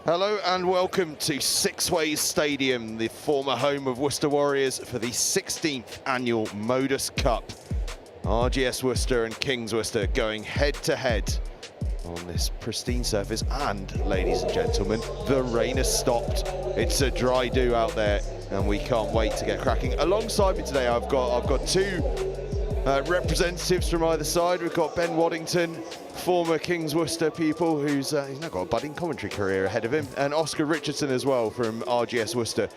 Hello and welcome to Six Ways Stadium, the former home of Worcester Warriors for the 16th annual MODUS Cup. RGS Worcester and Kings Worcester going head to head on this pristine surface, and ladies and gentlemen, the rain has stopped. It's a dry do out there and we can't wait to get cracking. Alongside me today I've got two representatives from either side. We've got Ben Waddington, former Kings Worcester pupil, he's now got a budding commentary career ahead of him, and Oscar Richardson as well from RGS Worcester.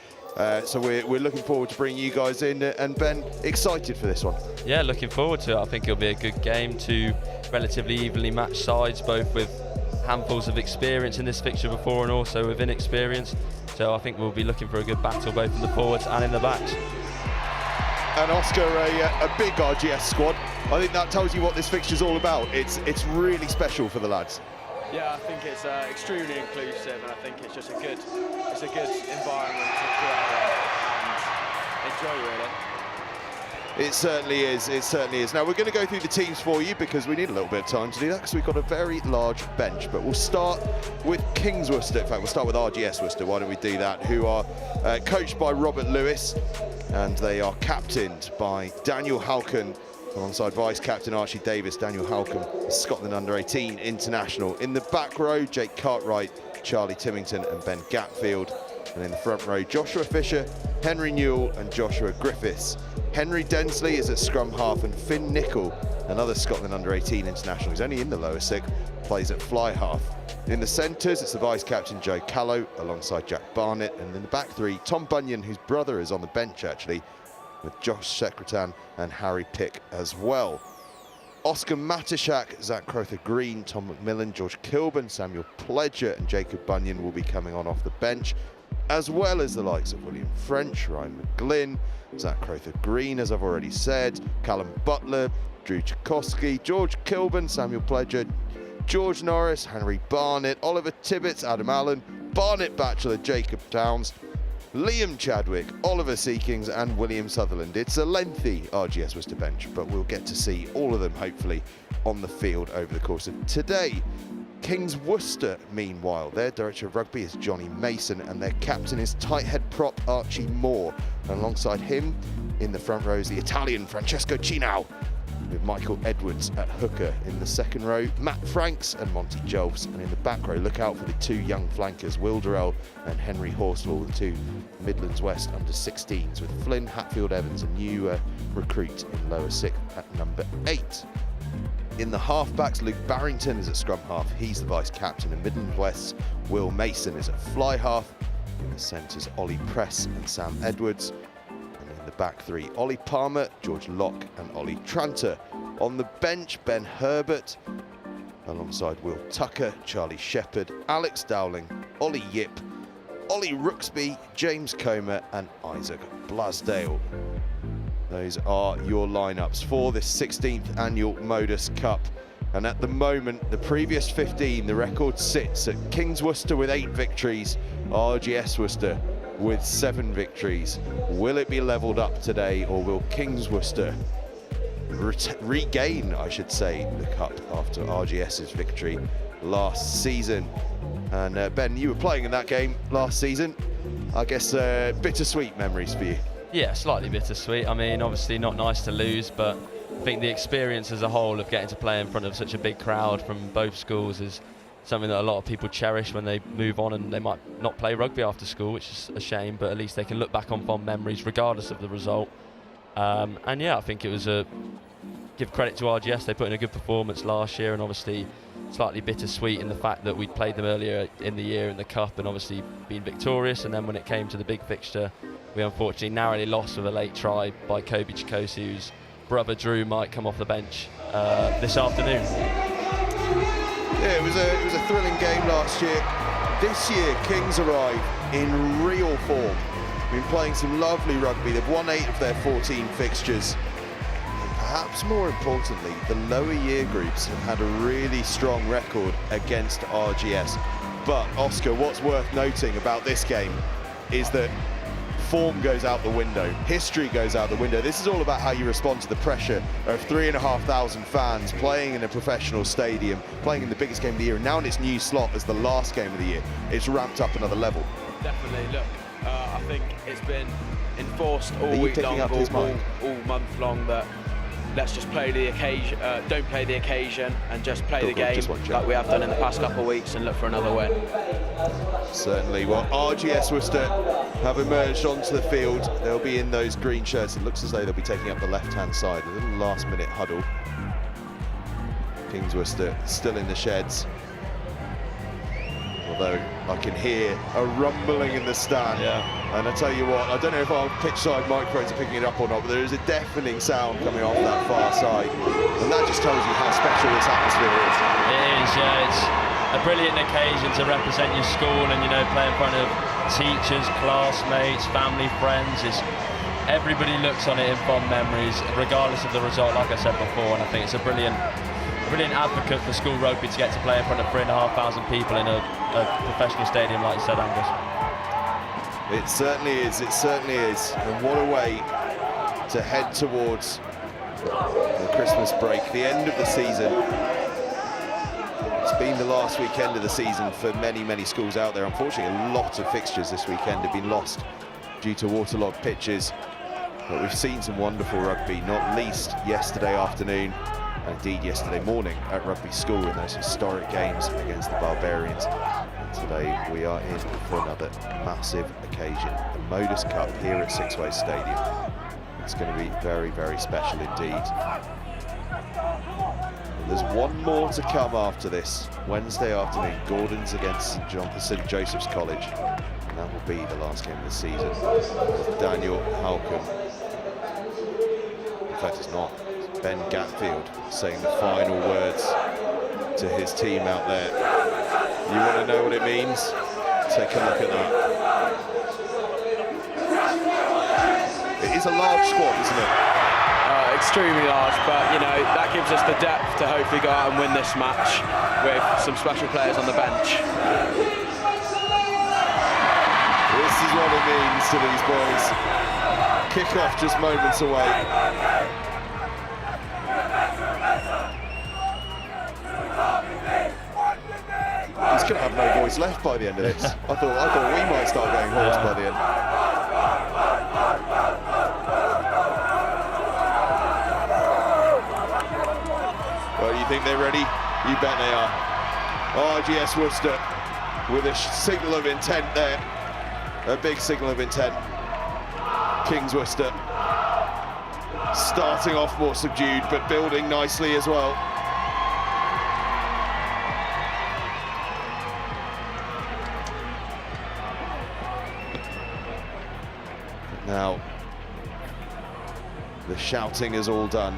So we're looking forward to bringing you guys in, and Ben, excited for this one? Yeah, looking forward to it. I think it'll be a good game, two relatively evenly matched sides, both with handfuls of experience in this fixture before and also with inexperience. So I think we'll be looking for a good battle both in the forwards and in the backs. And Oscar, a big RGS squad. I think that tells you what this fixture's all about. It's really special for the lads. Yeah, I think it's extremely inclusive, and I think it's just a good environment to go out and enjoy, really. It certainly is, it certainly is. Now we're going to go through the teams for you because we need a little bit of time to do that because we've got a very large bench, but we'll start with Kings Worcester. In fact, we'll start with RGS Worcester. Why don't we do that? Who are coached by Robert Lewis, and they are captained by Daniel Halcon, alongside vice-captain Archie Davis. Daniel Halcon, Scotland under-18 international. In the back row, Jake Cartwright, Charlie Timmington and Ben Gatfield. And in the front row, Joshua Fisher, Henry Newell and Joshua Griffiths. Henry Densley is at scrum half, and Finn Nicol, another Scotland under-18 international, who's only in the lower six, plays at fly half. In the centres, it's the vice-captain Joe Callow alongside Jack Barnett, and in the back three, Tom Bunyan, whose brother is on the bench actually, with Josh Secretan and Harry Pick as well. Oscar Matishak, Zach Crowther-Green, Tom McMillan, George Kilburn, Samuel Pledger and Jacob Bunyan will be coming on off the bench, as well as the likes of William French, Ryan McGlynn, Zach Crowther-Green, as I've already said, Callum Butler, Drew Tchaikovsky, George Kilburn, Samuel Pledger, George Norris, Henry Barnett, Oliver Tibbetts, Adam Allen, Barnett Batchelor, Jacob Downs, Liam Chadwick, Oliver Seekings and William Sutherland. It's a lengthy RGS Worcester bench, but we'll get to see all of them hopefully on the field over the course of today. Kings Worcester, meanwhile, their director of rugby is Johnny Mason and their captain is tight head prop Archie Moore. And alongside him in the front row is the Italian Francesco Chinau, with Michael Edwards at hooker. In the second row, Matt Franks and Monty Jolfs, and in the back row, look out for the two young flankers, Will Durrell and Henry Horsfall, the two Midlands West under-16s, with Flynn Hatfield-Evans, a new recruit in lower sixth at number 8. In the halfbacks, Luke Barrington is at scrum half, he's the vice-captain, and Midlands West's Will Mason is at fly half. In the centres, Ollie Press and Sam Edwards. The back three, Ollie Palmer, George Locke and Ollie Tranter. On the bench, Ben Herbert, alongside Will Tucker, Charlie Shepherd, Alex Dowling, Ollie Yip, Ollie Rooksby, James Comer and Isaac Blasdale. Those are your lineups for this 16th annual MODUS Cup. And at the moment, the previous 15, the record sits at Kings Worcester with 8 victories, RGS Worcester with 7 victories. Will it be levelled up today, or will Kings Worcester regain, I should say, the cup after RGS's victory last season? And Ben, you were playing in that game last season. I guess bittersweet memories for you. Yeah, slightly bittersweet. I mean, obviously not nice to lose, but I think the experience as a whole of getting to play in front of such a big crowd from both schools is something that a lot of people cherish when they move on, and they might not play rugby after school, which is a shame, but at least they can look back on fond memories regardless of the result. And yeah, I think it was give credit to RGS, they put in a good performance last year, and obviously slightly bittersweet in the fact that we'd played them earlier in the year in the Cup and obviously been victorious, and then when it came to the big fixture, we unfortunately narrowly lost with a late try by Kobe Chikosi, whose brother Drew might come off the bench this afternoon. Yeah, it was a thrilling game last year. This year, Kings arrive in real form. Been playing some lovely rugby. They've won 8 of their 14 fixtures. And perhaps more importantly, the lower year groups have had a really strong record against RGS. But Oscar, what's worth noting about this game is that form goes out the window, history goes out the window. This is all about how you respond to the pressure of 3,500 fans playing in a professional stadium, playing in the biggest game of the year, and now in its new slot as the last game of the year, it's ramped up another level. Definitely. Look, I think it's been enforced all week long, all month long, that let's just play the occasion, don't play the occasion, and just play the game like we have done in the past couple of weeks, and look for another win. Certainly. Well, RGS Worcester have emerged onto the field. They'll be in those green shirts. It looks as though they'll be taking up the left-hand side. A little last-minute huddle. Kings Worcester still in the sheds. Although I can hear a rumbling in the stand. Yeah. And I tell you what, I don't know if our pitch-side microphones are picking it up or not, but there is a deafening sound coming off that far side. And that just tells you how special this atmosphere is. It is, yeah. It's a brilliant occasion to represent your school and, you know, play in front of teachers, classmates, family, friends. Everybody looks on it in fond memories, regardless of the result, like I said before. And I think it's a brilliant advocate for school rugby to get to play in front of 3,500 people in a professional stadium, like you said, Angus. It certainly is, it certainly is. And what a way to head towards the Christmas break, the end of the season. It's been the last weekend of the season for many, many schools out there. Unfortunately, a lot of fixtures this weekend have been lost due to waterlogged pitches. But we've seen some wonderful rugby, not least yesterday afternoon, and indeed yesterday morning at Rugby School in those historic games against the Barbarians. And today we are in for another massive occasion, the MODUS Cup here at Sixways Stadium. It's going to be very, very special indeed. And there's one more to come after this. Wednesday afternoon, Gordon's against St Joseph's College. And that will be the last game of the season. Daniel Halcombe. In fact, it's not. Ben Gatfield saying the final words to his team out there. You want to know what it means? Take a look at that. It is a large squad, isn't it? Extremely large, but you know, that gives us the depth to hopefully go out and win this match with some special players on the bench. This is what it means to these boys. Kick-off just moments away. He's going to have no voice left by the end of this. I thought we might start going hoarse by the end. Well, you think they're ready? You bet they are. RGS Worcester with a signal of intent there. A big signal of intent. Kings Worcester starting off more subdued, but building nicely as well. Now, the shouting is all done,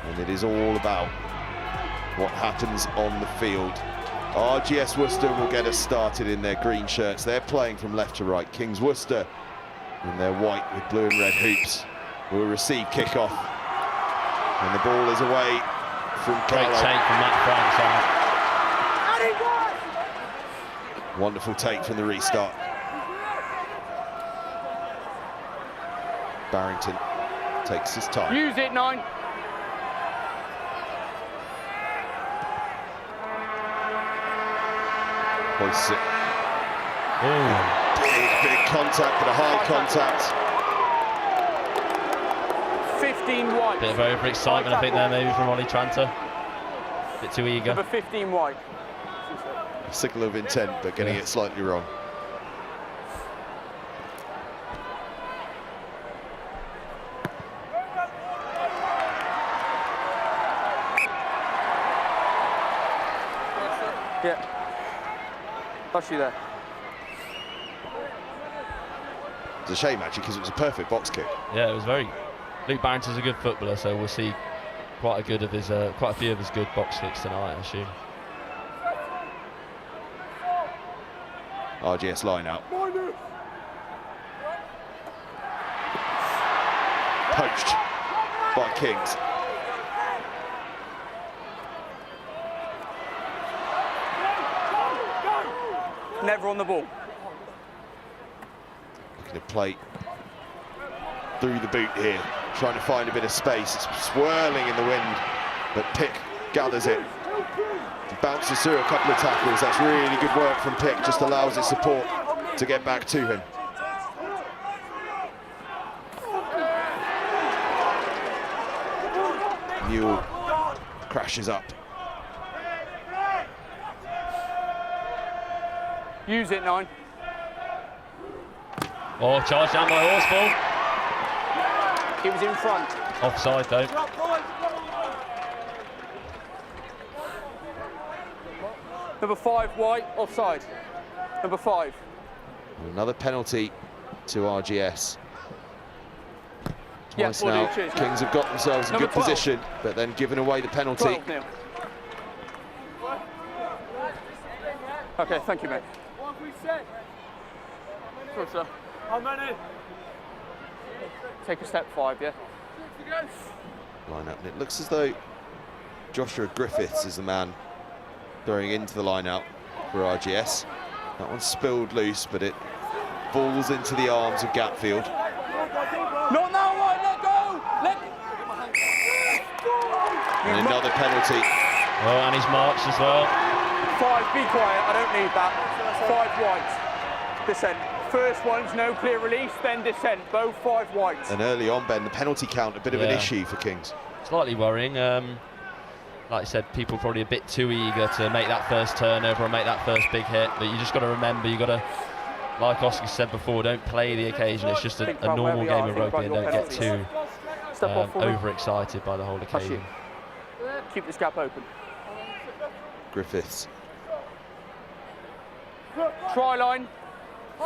and it is all about what happens on the field. RGS Worcester will get us started in their green shirts. They're playing from left to right. Kings Worcester in their white with blue and red hoops will receive kickoff. And the ball is away from Great take from Matt Franks. Wonderful take from the restart. Barrington takes his time. Use it, 9. Hoists it. Big contact, but a high contact. 15 white. Bit of overexcitement, I think, there, maybe from Ollie Tranter. Bit too eager. Number 15 white. Signal of intent, but getting it slightly wrong. Yeah. Touch you there. It's a shame, actually, because it was a perfect box kick. Yeah, it was very... Luke Barrington's a good footballer, so we'll see quite a few of his good box kicks tonight, I assume. RGS line out. Poached by Kings. Never on the ball. Looking to play through the boot here, trying to find a bit of space. It's swirling in the wind, but Pick gathers it. Bounces through a couple of tackles. That's really good work from Pick, just allows his support to get back to him. Newell crashes up. Use it, 9. Oh, charge down by Horseball. He was in front. Offside though. Number 5, White, offside. Number 5. Another penalty to RGS. Yeah, Twice now, cheers, Kings have got themselves in Number good 12. position, but then given away the penalty. 12 nil. Okay, thank you, mate. Sure, sir. How many? Take a step 5, yeah? Line up, and it looks as though Joshua Griffiths is the man throwing into the line out for RGS. That one spilled loose, but it falls into the arms of Gatfield. Not now, White, let go! And another penalty. Oh, and he's marched as well. 5, be quiet, I don't need that. 5 White. Descent. First one's no clear release, then descent. Both 5 White. And early on, Ben, the penalty count, a bit of an issue for Kings. Slightly worrying. Like I said, people probably a bit too eager to make that first turnover or make that first big hit. But you just got to remember, you got to, like Oscar said before, don't play the occasion. It's just a normal game of rugby, and don't get too overexcited by the whole occasion. Keep this gap open. Griffiths Try line.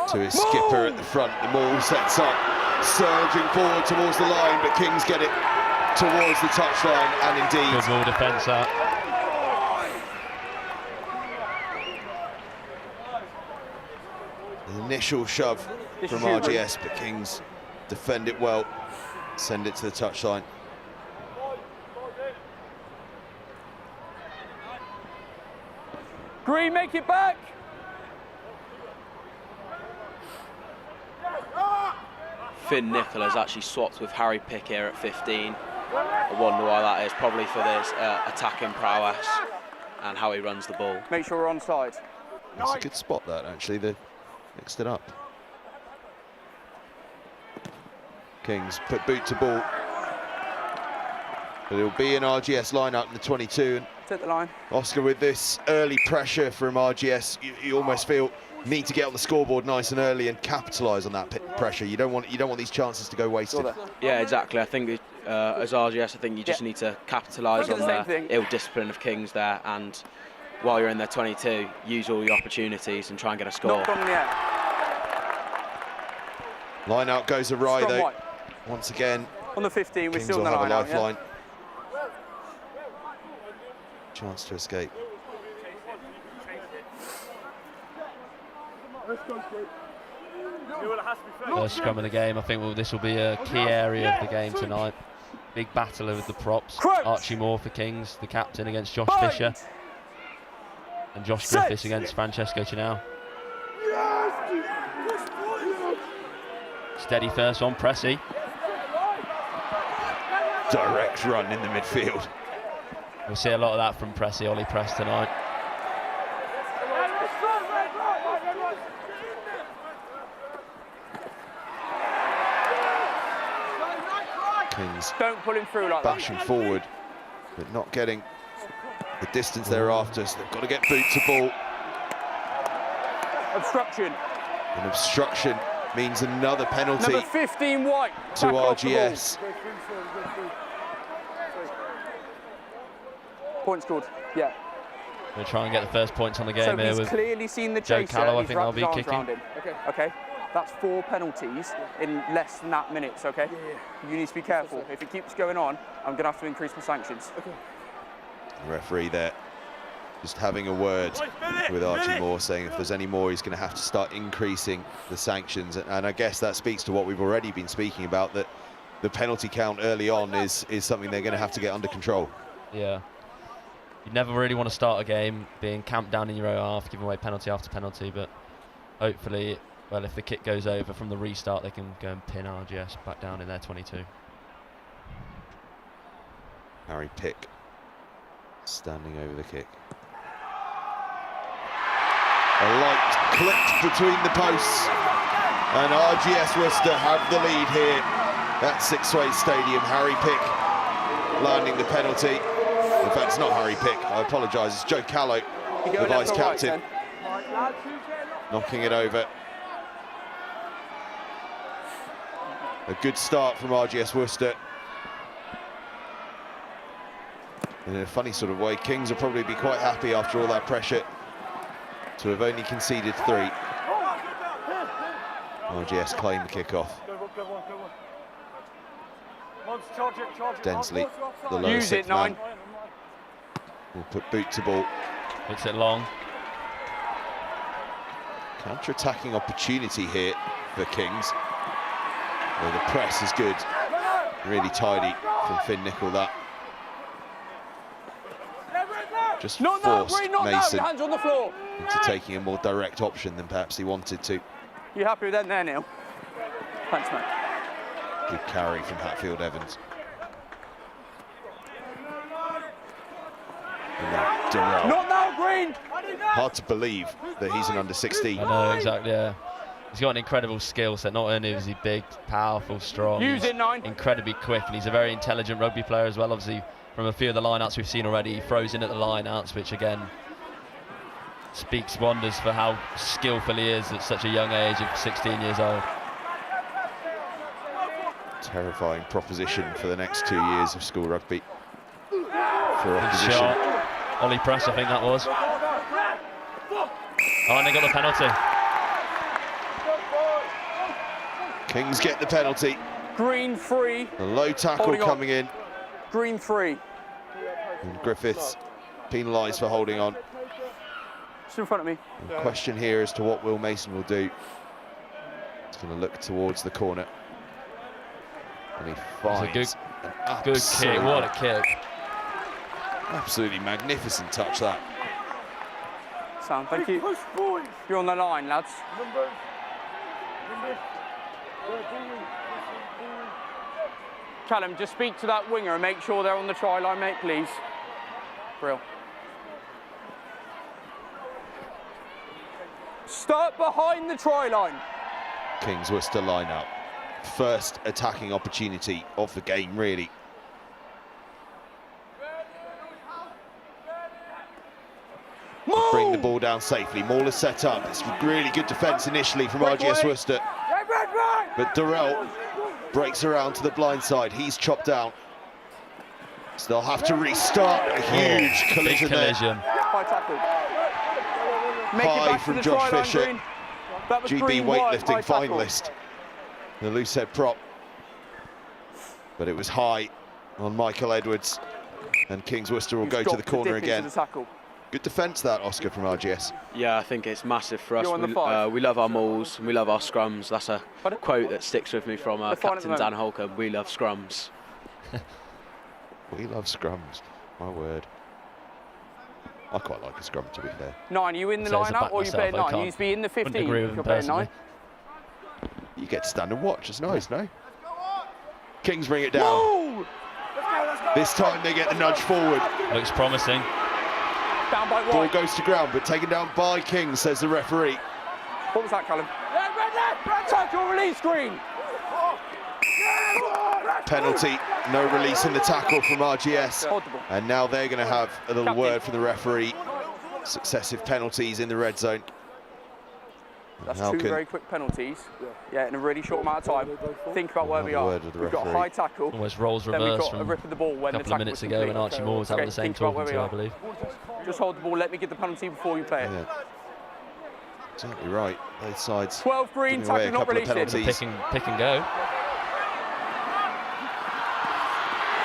to his skipper at the front. The maul sets up, surging forward towards the line, but Kings get it towards the touchline, and indeed. Good maul defence that. The initial shove from RGS, but Kings defend it well, send it to the touchline. Green, make it back. Finn Nicholas actually swapped with Harry Pick here at 15. I wonder why that is, probably for this attacking prowess and how he runs the ball. Make sure we're on side. It's a good spot, that, actually. They mixed it up. Kings put boot to ball. But it'll be an RGS line-up in the 22. And Take the line. Oscar, with this early pressure from RGS, you almost feel need to get on the scoreboard nice and early and capitalise on that pressure. You don't want these chances to go wasted. Yeah, exactly. I think as RGS, I think you just need to capitalise on the ill discipline of Kings there, and while you're in their 22, use all your opportunities and try and get a score. Line out goes awry Strong though. White. Once again, On the 15, we're Kings still in will the have a line out, lifeline. Chance to escape. First scrum of the game. I think this will be a key area of the game tonight. Big battle with the props. Archie Moore for Kings, the captain, against Josh Fisher. And Josh Griffiths against Francesco Chinau. Steady first one, Pressy. Direct run in the midfield. We'll see a lot of that from Pressy, Ollie Press tonight. Kings don't pull him through like bashing that. forward, but not getting the distance thereafter, so they've got to get boot to ball. Obstruction. An obstruction means another penalty Number 15 White. to RGS. Points scored. Yeah. We'll try and get the first points on the game So here he's with clearly seen the Joe chaser. Callow. I He's think I'll be wrapped his kicking. arms around him. Okay. That's 4 penalties in less than that minutes. Okay. You need to be careful. If it keeps going on, I'm going to have to increase my sanctions. Okay. The referee there just having a word with Archie Moore, saying if there's any more, he's going to have to start increasing the sanctions. And I guess that speaks to what we've already been speaking about, that the penalty count early on is something they're going to have to get under control. Yeah. You never really want to start a game being camped down in your own half, giving away penalty after penalty, but hopefully well, if the kick goes over from the restart, they can go and pin RGS back down in their 22. Harry Pick standing over the kick. A light clipped between the posts, and RGS Worcester have the lead here at Sixways Stadium. Harry Pick landing the penalty. In fact, it's not Harry Pick, I apologise, it's Joe Callow, the vice-captain, knocking it over. A good start from RGS Worcester. In a funny sort of way, Kings will probably be quite happy after all that pressure to have only conceded 3. RGS claim the kick-off. Densley, the lower sixth man, will put boot to ball. Puts it long. Counter-attacking opportunity here for Kings. Well, the press is good. Really tidy from Finn Nicol, that. Just forced Mason hands on the floor. into taking a more direct option than perhaps he wanted to. You happy with that there, Neil? Thanks, mate. Good carry from Hatfield Evans. And then Durrell. Not now, Green! Hard to believe that he's an under-16. I know, exactly, yeah. He's got an incredible skill set. Not only is he big, powerful, strong, Use it, 9. Incredibly quick, and he's a very intelligent rugby player as well. Obviously, from a few of the lineouts we've seen already, he throws in at the lineouts, which again speaks wonders for how skillful he is at such a young age of 16 years old. Terrifying proposition for the next 2 years of school rugby. For Good opposition. shot. Ollie Press, I think that was. Oh, and they got the penalty. Kings get the penalty. Green 3. A low tackle Holding on. coming in. Green 3. And Griffiths penalised for holding on. Just in front of me. The question here as to what Will Mason will do. He's going to look towards the corner. And he finds a good kick. What a kick. Absolutely magnificent touch, that. Sam, thank you. You're on the line, lads. Callum, just speak to that winger and make sure they're on the try line, mate, please. Brill. Start behind the try line. Kings Worcester line up. First attacking opportunity of the game, really. Move! Bring the ball down safely. Maul is set up. It's really good defence initially from RGS Worcester. But Durrell breaks around to the blind side. He's chopped down. So they'll have to restart. A huge collision there. High tackle. Make it High back from to the Josh try line, Fisher. Green. That was GB Green wide, weightlifting high tackle. finalist. The loose head prop. But it was high on Michael Edwards. And Kings Worcester will He's go to the dropped corner dip into again. the tackle. Good defence, that, Oscar, from RGS. Yeah, I think it's massive for us. You're on the 5. We love our mauls and we love our scrums. That's a Pardon? quote that sticks with me from The fine at Captain the Dan moment. Holcomb. We love scrums. We love scrums, my word. I quite like a scrum, to be fair. 9, you in the So as line a out back or you play myself, I 9? You can't- need to be in the 15 Wouldn't agree if with you're him playing 9. personally. You get to stand and watch, it's nice, no? Kings bring it down. Move! This time they get the nudge forward. Looks promising. Down by Ball White. goes to ground, but taken down by Kings, says the referee. What was that, Callum? Tackle release, Green. Penalty, no release in the tackle from RGS. Hold the ball. And now they're going to have a little Captain. word from the referee. Successive penalties in the red zone. That's How 2 can- very quick penalties. Yeah, in a really short amount of time. Think about where we Another are. word with the We've got a referee. high tackle. Almost roles Then we've reversed got a from rip of the ball when a the couple tackle of minutes was ago when complete. Archie Moore was having Okay, the same think about talking where to, we I are. believe. Just hold the ball, let me get the penalty before you play it. Yeah. Exactly right. Both sides 12 Green, giving away a tackle not couple of released in. penalties. Pick and go.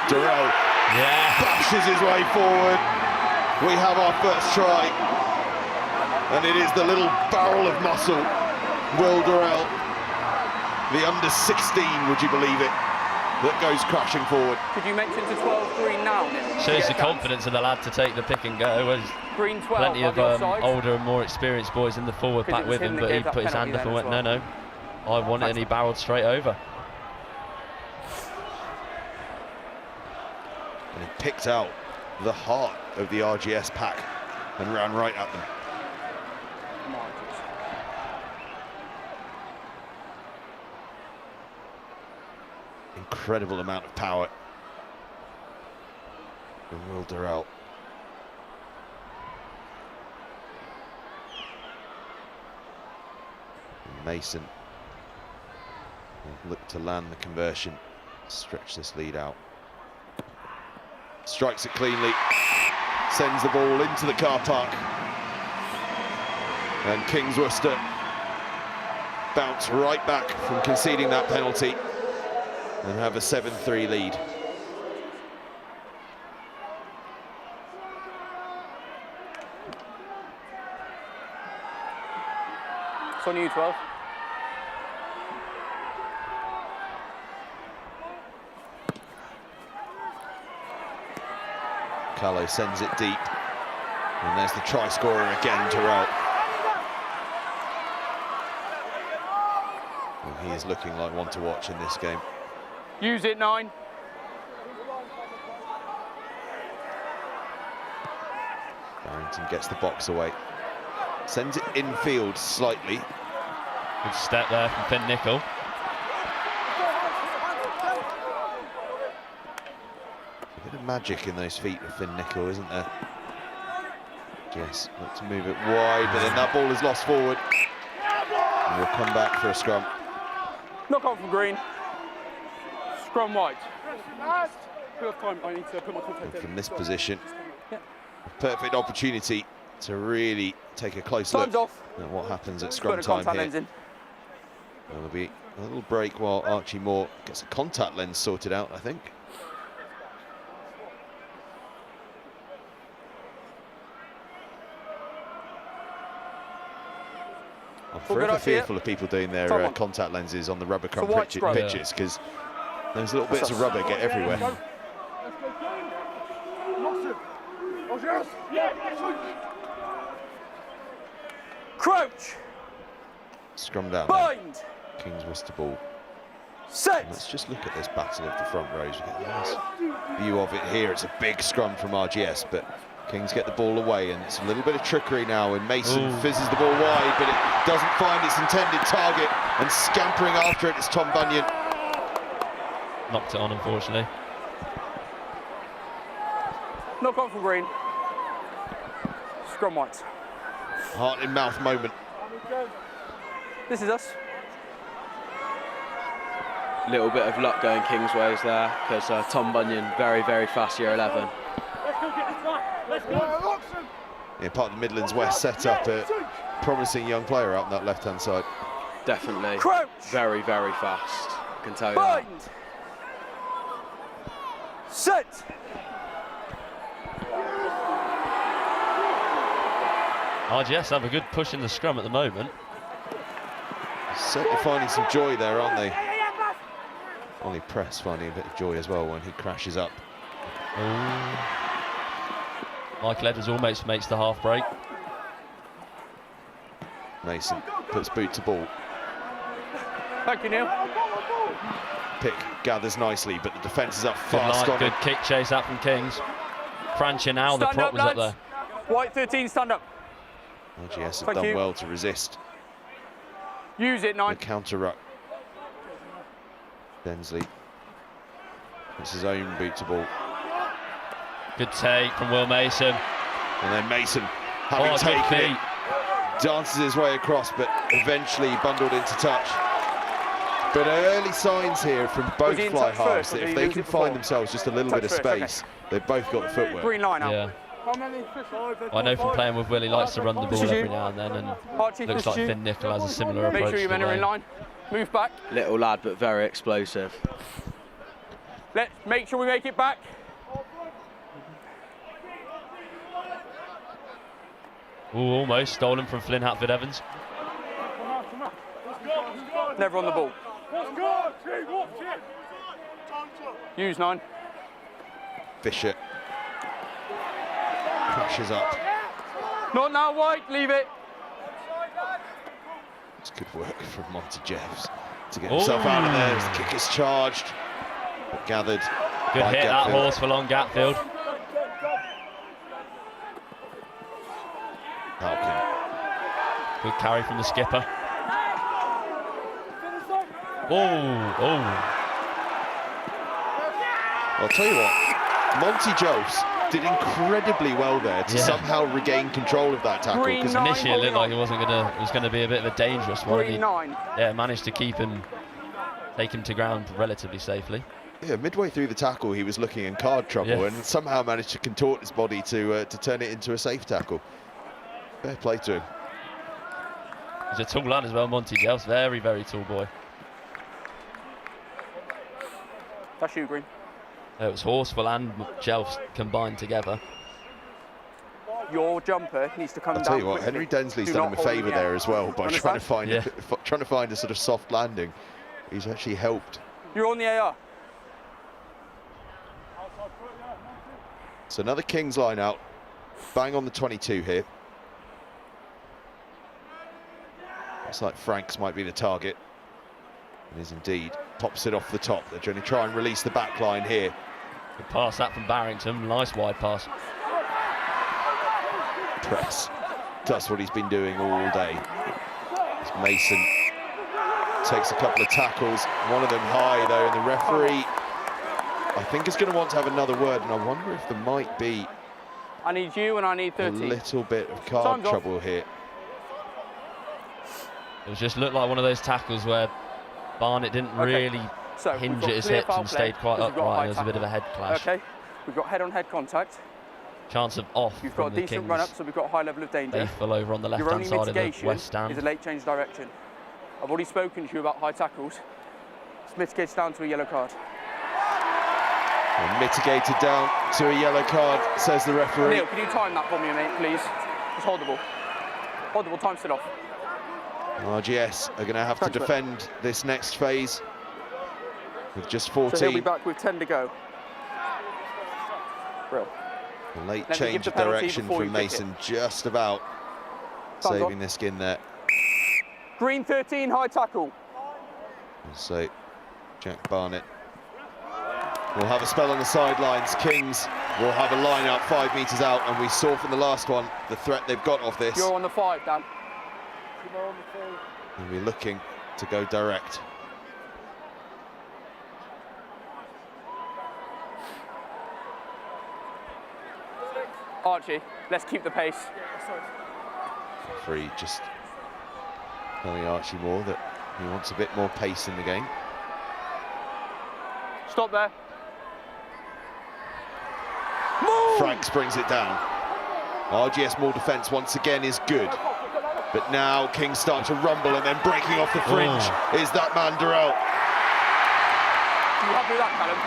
Durrell Yeah. bashes his way forward. We have our first try. And it is the little barrel of muscle, Will Durrell, the under-16, would you believe it, that goes crashing forward. Could you mention to 12 Green now? Nick? Shows Yeah, the Callum. confidence of the lad to take the pick and go. Green 12. Plenty of older and more experienced boys in the forward pack with him, but he put his hand up and went, no, I want it, and he barreled straight over. And he picked out the heart of the RGS pack and ran right at them. Incredible amount of power. And Will Durrell. And Mason will look to land the conversion, stretch this lead out. Strikes it cleanly, sends the ball into the car park. And Kings Worcester bounce right back from conceding that penalty and have a 7-3 lead. It's on you, 12. Callow sends it deep. And there's the try scorer again, Terrell. Well, he is looking like one to watch in this game. Use it, 9. Barrington gets the box away. Sends it infield slightly. Good step there from Finn Nicol. A bit of magic in those feet of Finn Nicol, isn't there? Yes, look to move it wide, but then that ball is lost forward. And we'll come back for a scrum. Knock on from Green. Scrum white. Time, I need to put my contact in. From this position, perfect opportunity to really take a close look at what happens at scrum time here. There'll be a little break while Archie Moore gets a contact lens sorted out, I think. I'm forever fearful of people doing their contact lenses on the rubber crumb pitches, because those little bits of rubber get everywhere. Crouch. Scrum down. Bind. Kings Worcester ball. Set. And let's just look at this battle of the front rows. We get a nice view of it here. It's a big scrum from RGS, but Kings get the ball away, and it's a little bit of trickery now, and Mason fizzes the ball wide, but it doesn't find its intended target, and scampering after it is Tom Bunyan. Knocked it on, unfortunately. Knock on from Green. Scrum white. Heart in mouth moment. This is us. Little bit of luck going Kings ways there, because Tom Bunyan, very, very fast year 11. Yeah, part of the Midlands West set up a promising young player out on that left-hand side. Definitely. Crouch. Very, very fast. I can tell you Bind. that. Set. RGS have a good push in the scrum at the moment. Certainly finding some joy there, aren't they? Ollie Press finding a bit of joy as well when he crashes up. Michael Edwards almost makes the half break. Mason puts boot to ball. Thank you, Neil. Pick gathers nicely, but the defence is up fast on good kick chase out from Kings. Franchi now, the prop was up there. White 13, stand up. RGS have done well to resist. Use it, 9. The counter ruck. Bensley. It's his own boot to ball. Good take from Will Mason. And then Mason, having taken it, dances his way across, but eventually bundled into touch. But early signs here from both fly halves that if they can find themselves just a little bit of space, they've both got the footwork. Green line out. Yeah. I know from playing with Will, he likes to run the ball every now and then, and looks like Finn Nicol has a similar approach. Make sure your men are in line. Move back. Little lad, but very explosive. Let's make sure we make it back. Ooh, almost stolen from Flynn Hatford-Evans. Never on the ball. Use 9. Fisher crashes up. Not now, White, leave it. It's good work from Monty Jeffs to get himself out of there as the kick is charged. But gathered. Good hit, that horse for long Gatfield. Falcon. Good carry from the skipper. Oh. I'll tell you what, Monty Jeffs did incredibly well there to somehow regain control of that tackle. Green Because nine. initially it looked like it was going to be a bit of a dangerous one. Green 9. Yeah, managed to keep him, take him to ground relatively safely. yeah, midway through the tackle, he was looking in card trouble and somehow managed to contort his body to turn it into a safe tackle. Fair play to him. He's a tall lad as well, Monty Jeffs. Very, very tall boy. That's you, Green. It was Horsfall and Jeffs combined together. Your jumper needs to come down. I'll tell you what, quickly. Henry Densley's Do done not him a hold favour it there yet. as well by You trying to understand? find a sort of soft landing. He's actually helped. You're on the AR. So another Kings line out, bang on the 22 here. Looks like Franks might be the target. It is indeed. Pops it off the top. They're trying to try and release the back line here. Good pass that from Barrington. Nice wide pass. Press. That's what he's been doing all day. As Mason takes a couple of tackles, one of them high though, and the referee, I think, is going to want to have another word, and I wonder if there might be I need you and I need a 30. little bit of card Time's off. trouble here. It just looked like one of those tackles where Barnett didn't really So we've hinge got at his clear hips foul and play stayed quite because we've got a upright. high There was a bit of a head clash. Okay, we've got head-on-head contact. Chance of off You've got from a the decent Kings. run-up, so we've got a high level of danger. Faithful over on the Your left-hand only side of the mitigation west stand. is a late change direction. I've already spoken to you about high tackles. It's mitigated down to a yellow card. And mitigated down to a yellow card, says the referee. Neil, can you time that for me, mate, please? Just hold the ball. Hold the ball, time still off. RGS are going to have to Thanks, mate. defend this next phase with just So he'll be 14. back with 10 to go. Brill. A late Let me give change the of penalty direction before from you kick Mason, just about Time's saving on. their skin there. Green 13, high tackle. So Jack Barnett will have a spell on the sidelines. Kings will have a line out 5 metres out, and we saw from the last one the threat they've got off this. You're on the 5, Dan. They'll be looking to go direct. Archie, let's keep the pace. Free just telling Archie Moore that he wants a bit more pace in the game. Stop there. Move! Franks brings it down. RGS more defence once again is good. But now Kings start to rumble, and then breaking off the fringe is that man Durrell. You happy with that, Callum?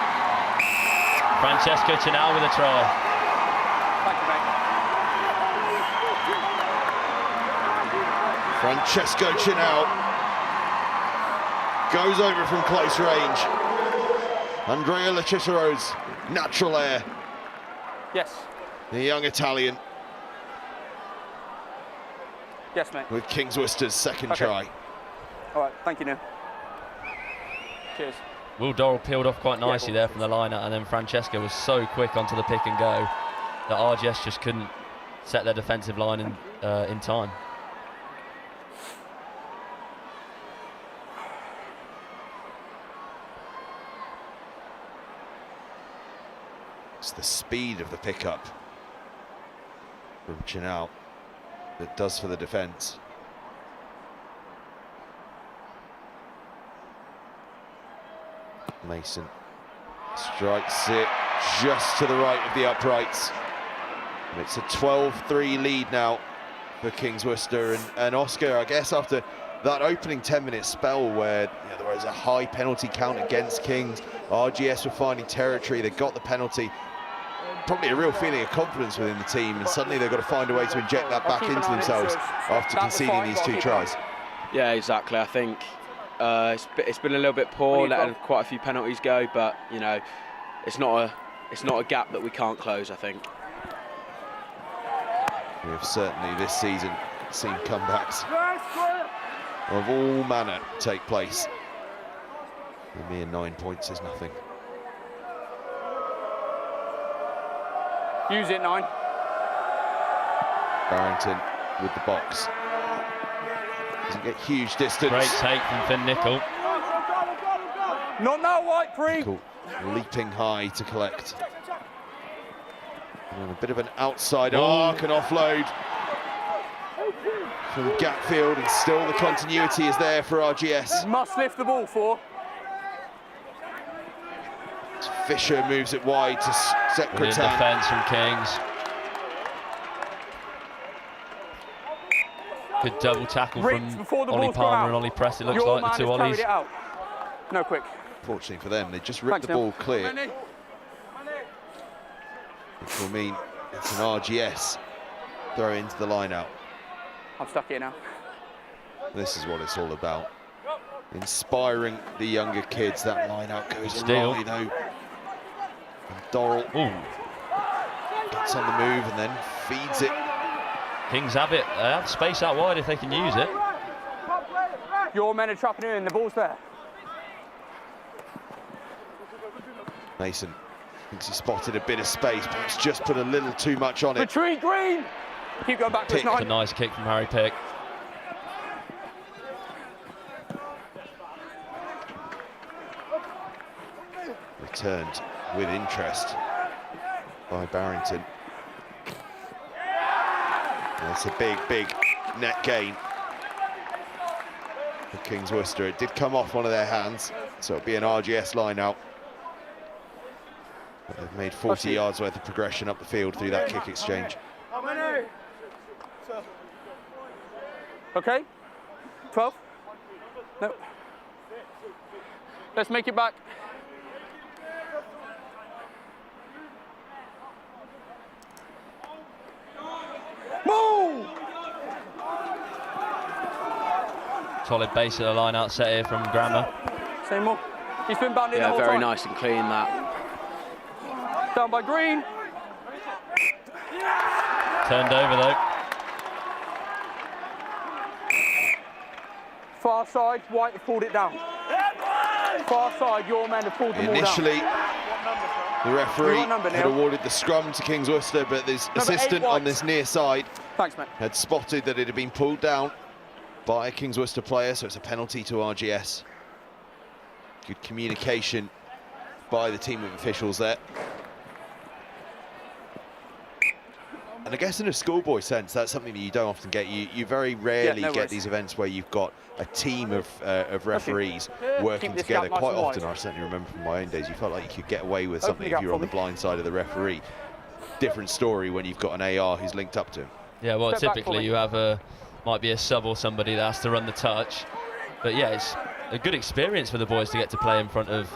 Francesco Chinal with a try. Thank you, mate. Francesco Chinal goes over from close range. Andrea Lecicero's natural air, Yes. the young Italian, Yes, mate. with Kings Worcester's second Okay. try. All right, thank you, Neil. Cheers. Will Dorrell peeled off quite nicely there from the line out, and then Francesco was so quick onto the pick and go that RGS just couldn't set their defensive line in time. It's the speed of the pickup from Chinal that does for the defence. Mason strikes it just to the right of the uprights. And it's a 12-3 lead now for Kings Worcester. And Oscar, I guess after that opening 10-minute spell where there was a high penalty count against Kings, RGS were finding territory, they got the penalty. Probably a real feeling of confidence within the team, and suddenly they've got to find a way to inject that back into themselves after conceding these 2 tries. Yeah, exactly. I think it's been a little bit poor, letting quite a few penalties go, but you know, it's not a gap that we can't close, I think. We have certainly this season seen comebacks of all manner take place. A mere 9 points is nothing. Use it, 9. Barrington with the box. Doesn't get huge distance. Great take from Finn Nicol. Not now, White, free. Nicol leaping high to collect. And a bit of an outside arc and offload from gap field, and still the continuity is there for RGS. Must lift the ball, 4. Fisher moves it wide to Brilliant Secretan. defence from Kings. Good double tackle from Ollie Palmer and Ollie Press. It looks Your like the two man has Ollies. carried it out. No, quick. Fortunately for them, they just ripped the ball clear. Which will mean it's an RGS throw into the line out. I'm stuck here now. This is what it's all about. Inspiring the younger kids. That line out goes Steal. awry though. And Dorrell gets on the move and then feeds it. Kings have it. They have space out wide if they can use it. Your men are trapping in, the ball's there. Mason thinks he spotted a bit of space, perhaps just put a little too much on it. Retreat, Green! Keep going back to Pick. 9. It's a nice kick from Harry Pick. Returned with interest by Barrington. That's a big net gain for Kings Worcester. It did come off one of their hands, so it'll be an RGS line out. But they've made 40 yards worth of progression up the field through that kick exchange. Okay. 12. No. Let's make it back. Move! Solid base of the line out set here from Grammer. Same more. He's been bounding the Yeah, whole very time. nice and clean that. Down by Green. Turned over though. Far side, White have pulled it down. Far side, your men have pulled them all down. Initially, the referee What number, had Neil? awarded the scrum to Kings Worcester, but this Number 8, assistant on White. this near side Thanks, mate. had spotted that it had been pulled down by a Kings Worcester player, so it's a penalty to RGS. Good communication by the team of officials there. And I guess in a schoolboy sense, that's something that you don't often get. You very rarely no get worries. these events where you've got a team of referees working Keep this together. gap nice Quite and often, wide. I certainly remember from my own days, you felt like you could get away with Open something the if gap you were for on the me. blind side of the referee. Different story when you've got an AR who's linked up to him. Yeah, well, Step back for typically me. you have might be a sub or somebody that has to run the touch. But yeah, it's a good experience for the boys to get to play in front of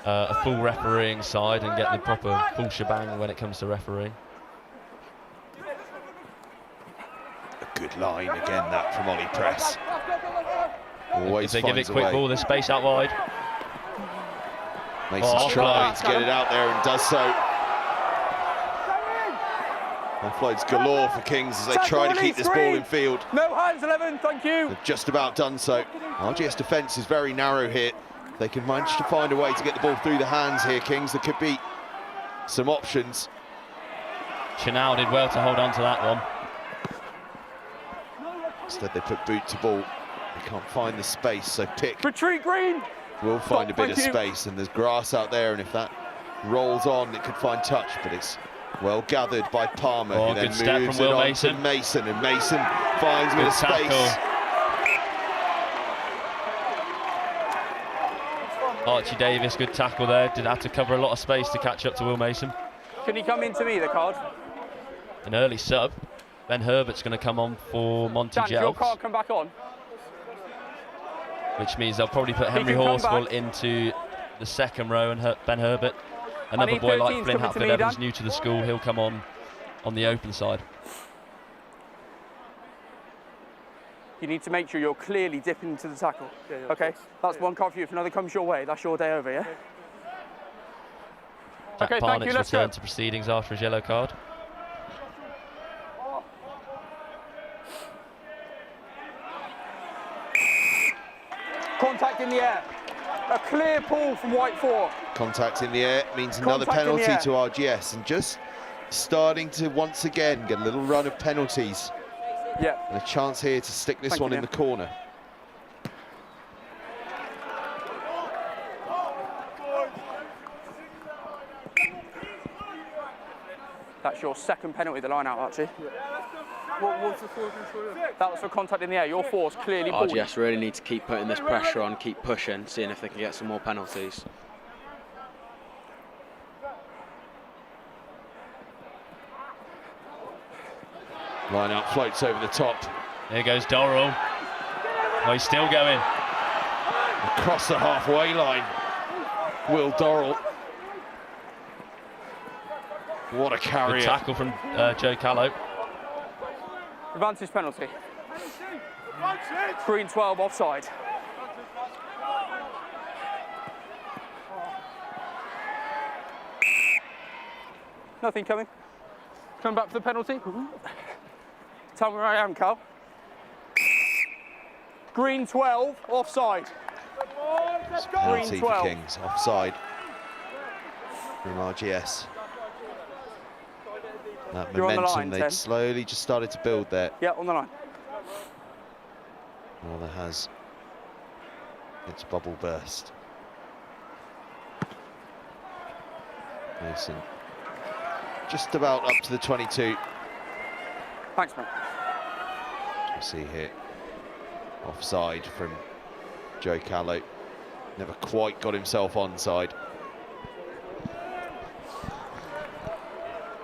a full refereeing side and get the proper full shebang when it comes to refereeing. A good line again, that from Ollie Press. Always If they give it finds a quick way. ball, there's space out wide. Mason's Oh, trying offload. to get it out there and does so. Offloads galore for Kings as they try to keep this ball in field. No hands, 11, thank you. They've just about done so. RGS defence is very narrow here. They can manage to find a way to get the ball through the hands here, Kings. There could be some options. Chinau did well to hold on to that one. Instead, they put boot to ball. They can't find the space, so Pick Retreat, Green. will find a bit of thank you. space, and there's grass out there, and if that rolls on, it could find touch, but it's well gathered by Palmer, Oh, who then good step moves from it Will on Mason. to Mason, and Mason finds a bit Good of space. tackle. Archie Davis, good tackle there. Did have to cover a lot of space to catch up to Will Mason. Can he come into me, the card? An early sub. Ben Herbert's going to come on for Monty Dan, does your Jelks, card come back on? which means they'll probably put Henry can come Horsfall back. into the second row and Ben Herbert. I Another need boy like 13s Flynn coming to Hatfield me, Evans, Dan. new to the school, he'll come on the open side. You need to make sure you're clearly dipping into the tackle. Okay, that's one card for you. If another comes your way, that's your day over, yeah? Jack Okay, thank you, Parnett's let's go. returned to proceedings after his yellow card. in the air. A clear pull from white 4. Contact in the air means another penalty to RGS, and just starting to once again get a little run of penalties. Yeah. And a chance here to stick this one in the corner. That's your second penalty, the line out, Archie. That was for contact in the air. Your 4's clearly pulled. RGS really need to keep putting this pressure on, keep pushing, seeing if they can get some more penalties. Line out floats over the top. There goes Dorrell. Oh, he's still going. Across the halfway line. Will Dorrell. What a carrier. Good tackle from Joe Callow. Advantage penalty. Green 12 offside. Nothing coming. Coming back for the penalty. Tell me where I am, Cal. Green 12 offside. Penalty Green for 12. Kings, offside from RGS. That You're on the momentum, line, they'd 10. slowly just started to build there. Yeah, on the line. Well, there has its bubble burst. Mason just about up to the 22. Thanks, man. You see here, offside from Joe Callow. Never quite got himself onside.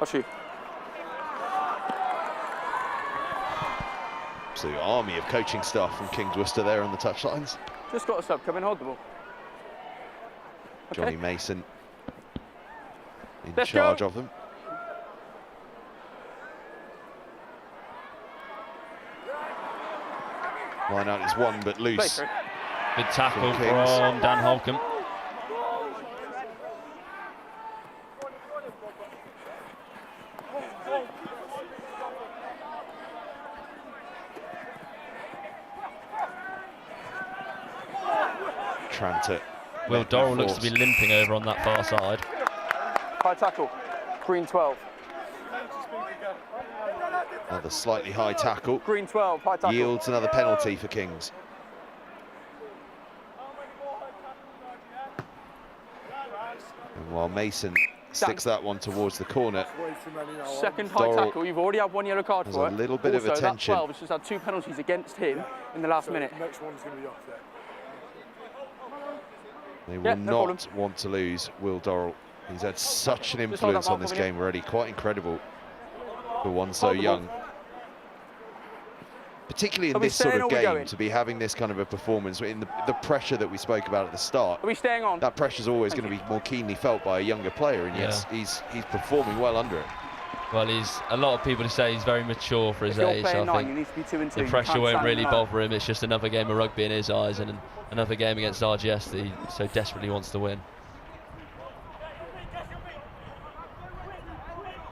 I'll shoot. Absolute army of coaching staff from Kings Worcester there on the touchlines. Just got a sub, come in, hold the ball. Johnny Mason in Let's charge go. of them. Line out is one but loose. Good tackle Kings. from Dan Holcomb. Tranter. Will Dorrell looks to be limping over on that far side. High tackle. Green 12. Another slightly high tackle. Green 12, high tackle. Yields another penalty for Kings. And while Mason sticks that one towards the corner, Second high Dorrell tackle. You've already had one yellow card has for a it. little bit of Also, attention. That 12 has just had 2 penalties against him in the last minute. Next one's going to be off there. They will Yeah, no not want to lose Will Dorrell. He's had such an Just hold influence that on this mark over game already. Quite incredible for one so Hold the young. ball. Particularly Are in we this sort staying of or we game, going? to be having this kind of a performance in the pressure that we spoke about at the start. Are we staying on? That pressure's always Thank going to you. be more keenly felt by a younger player, and yes, he's performing well under it. Well, he's a lot of people say he's very mature for his If you're age. So playing I 9, you think need to be 2 and 2. the You pressure can't won't stand really in that. bother him. It's just another game of rugby in his eyes, and another game against RGS that he so desperately wants to win.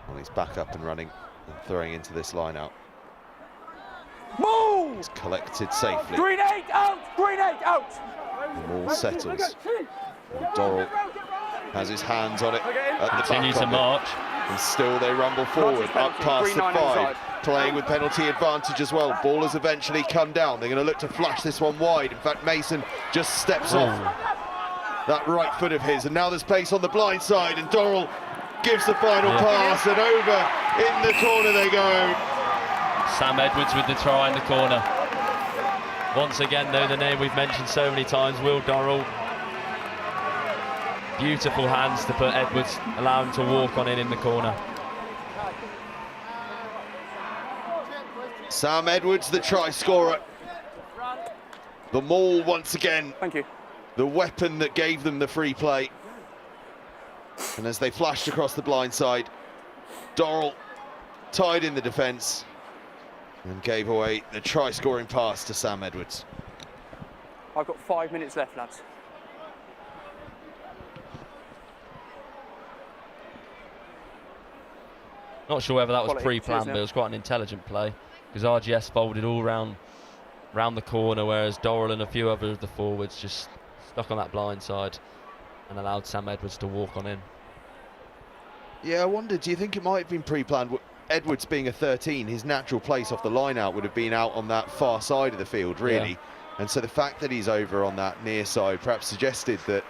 Well, he's back up and running and throwing into this line out. Move! He's collected safely. Green 8 out! Green 8 out! The ball settles. And Dorrell has his hands on it at the Continue back to of it. march. And still they rumble forward, up penalty. past Green the 9 5, inside. playing with penalty advantage as well. Ball has eventually come down. They're going to look to flash this one wide. In fact, Mason just steps off that right foot of his, and now there's pace on the blind side, and Dorrell gives the final pass, and over in the corner they go. Sam Edwards with the try in the corner. Once again, though, the name we've mentioned so many times, Will Dorrell. Beautiful hands to put Edwards, allow him to walk on in the corner. Sam Edwards, the try scorer. The maul once again, Thank you. the weapon that gave them the free play. And as they flashed across the blind side, Dorrell tied in the defence and gave away the try-scoring pass to Sam Edwards. I've got 5 minutes left, lads. Not sure whether that was Quality. pre-planned, Cheers, but it was quite an intelligent play because RGS folded all round the corner, whereas Dorrell and a few other of the forwards just stuck on that blind side and allowed Sam Edwards to walk on in. Yeah, I wonder, do you think it might have been pre-planned? Edwards being a 13, his natural place off the line out would have been out on that far side of the field, really. Yeah. And so the fact that he's over on that near side perhaps suggested that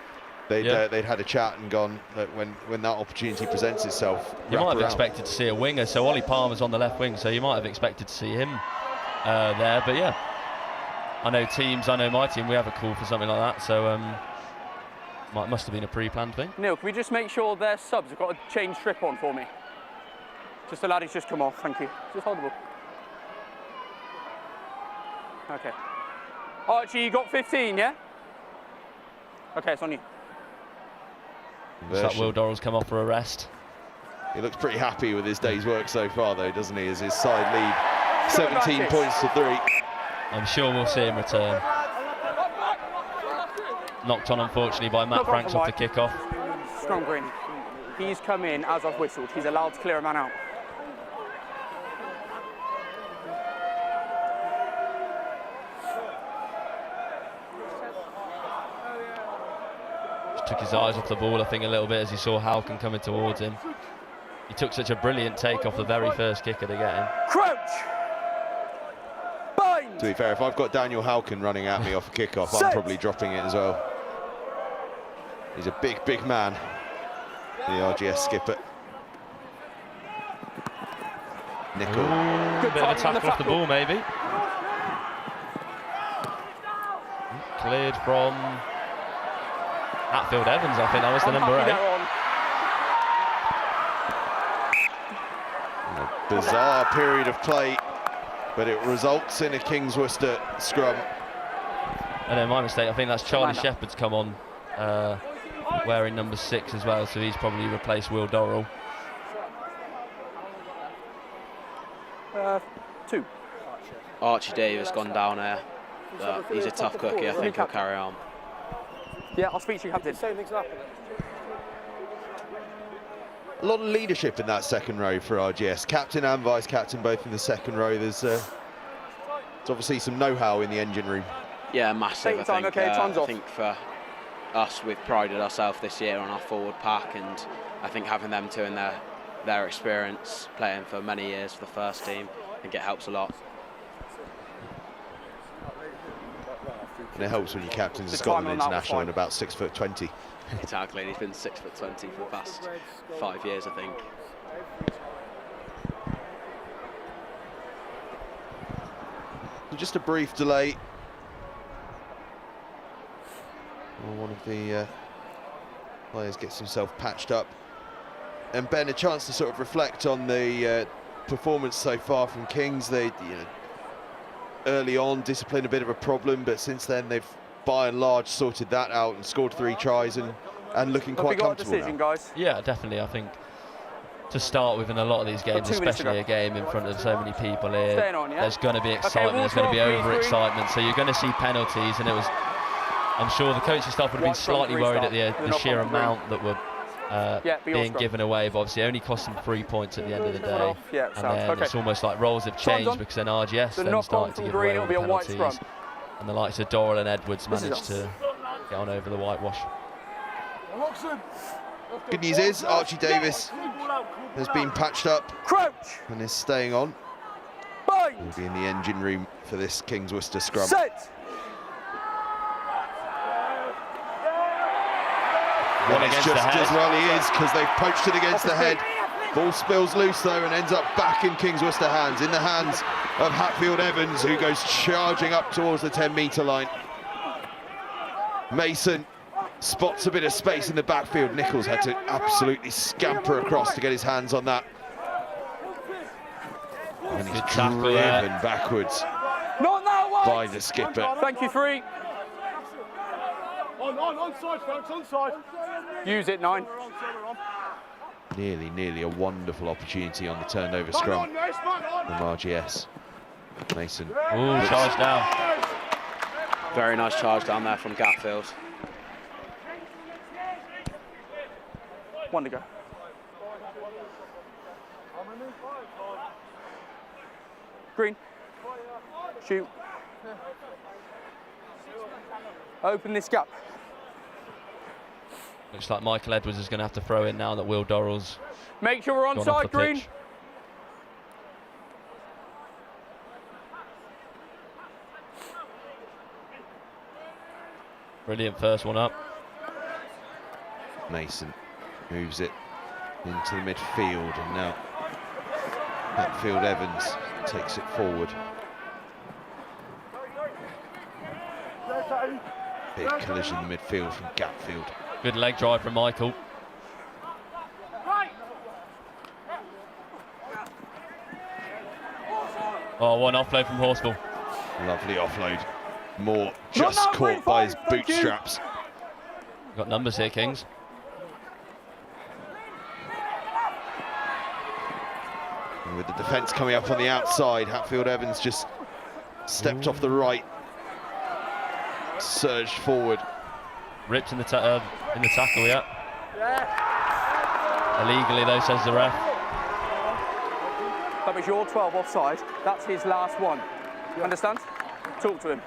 they'd had a chat and gone that when that opportunity presents itself. You might have expected to see a winger, so Ollie Palmer's on the left wing, so you might have expected to see him there. But yeah, I know my team, we have a call for something like that, so must have been a pre-planned thing. Neil, can we just make sure their subs have got a change strip on for me? Just the laddie's just come off, thank you. Just hold the ball. Okay. Archie, you got 15, yeah? Okay, it's on you. Looks like Will Dorrell's come off for a rest. He looks pretty happy with his day's work so far, though, doesn't he? As his side lead 17 points to 3. I'm sure we'll see him return. Knocked on, unfortunately, by Matt Franks off the kick-off. Strong green. He's come in as I've whistled. He's allowed to clear a man out. Just took his eyes off the ball, I think, a little bit as he saw Halkin coming towards him. He took such a brilliant take off the very first kicker to get him. Crouch! Bind! To be fair, if I've got Daniel Halkin running at me off a kick-off, I'm probably dropping it as well. He's a big, big man, the RGS skipper. Nickel. Good bit of a tackle off the ball, maybe. Cleared from Hatfield Evans, I think that was the number 8. A bizarre period of play, but it results in a Kings Worcester scrum. I know, my mistake. I think that's Charlie Shepherd's come on, wearing number 6 as well, so he's probably replaced Will Dorrell. 2. Archie Davis gone down there. He's a tough cookie. I think he'll carry on. Yeah, I'll speak to you, Captain. A lot of leadership in that second row for RGS. Captain and vice-captain both in the second row. There's obviously some know-how in the engine room. Yeah, massive. I think for us, we've prided ourselves this year on our forward pack, and I think having them two in their experience playing for many years for the first team, I think it helps a lot. And it helps when your captain's a Scotland international and about 6'20". Exactly, and he's been 6'20" for the past 5 years, I think. Just a brief delay. One of the players gets himself patched up. And Ben, a chance to sort of reflect on the performance so far from Kings. They, early on, discipline a bit of a problem, but since then they've by and large sorted that out and scored 3 tries and looking quite comfortable now. Guys? Yeah, definitely. I think to start with in a lot of these games, especially a game in front of so many people here, there's going to be excitement, there's going to be over-excitement, so you're going to see penalties, and I'm sure the coaching staff would have been slightly worried at the sheer amount that were being given away, but obviously only cost them 3 points at the end of the day. And then it's almost like roles have changed, because then RGS then started to give away all the penalties, and the likes of Dorrell and Edwards managed to get on over the whitewash. Good news is Archie Davis has been patched up and is staying on. He'll be in the engine room for this Kings Worcester scrum. Well, it's just as well he is, because they've poached it against the head. Ball spills loose though and ends up back in Kings Worcester hands, in the hands of Hatfield Evans, who goes charging up towards the 10-metre line. Mason spots a bit of space in the backfield. Nichols had to absolutely scamper across to get his hands on that. And he's driven backwards by the skipper. Thank you, 3. Onside, folks, onside. Use it, 9. Nearly a wonderful opportunity on the turned over scrum from RGS. Mason. Ooh, charge down. Very nice charge down there from Gatfield. 1 to go. Green. Shoot. Open this gap. Looks like Michael Edwards is going to have to throw in now that Will Dorrell's Make sure we're gone off onside, the Green. pitch. Brilliant first one up. Mason moves it into the midfield, and now Hatfield Evans takes it forward. Big collision in the midfield from Gatfield. Good leg drive from Michael. Oh, one offload from Horsfall. Lovely offload. Moore just caught by his bootstraps. Got numbers here, Kings. And with the defence coming up on the outside, Hatfield Evans just stepped off the right, surged forward. Ripped in the tackle, yeah. Illegally though, says the ref. That was your 12 offside. That's his last one. You understand? Talk to him.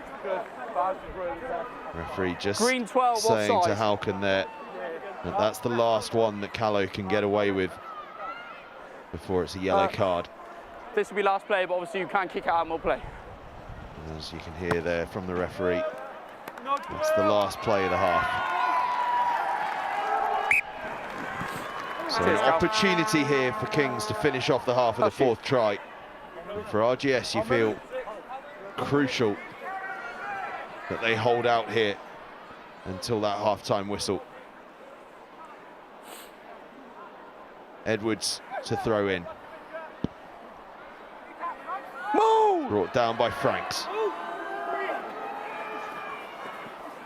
Referee just Green 12 saying offside. to Halkin there that that's the last one that Callow can get away with before it's a yellow card. This will be last play, but obviously you can kick it out and we'll play. As you can hear there from the referee, it's the last play of the half. So an opportunity here for Kings to finish off the half of the fourth try. And for RGS, you feel crucial that they hold out here until that half-time whistle. Edwards to throw in. Brought down by Franks.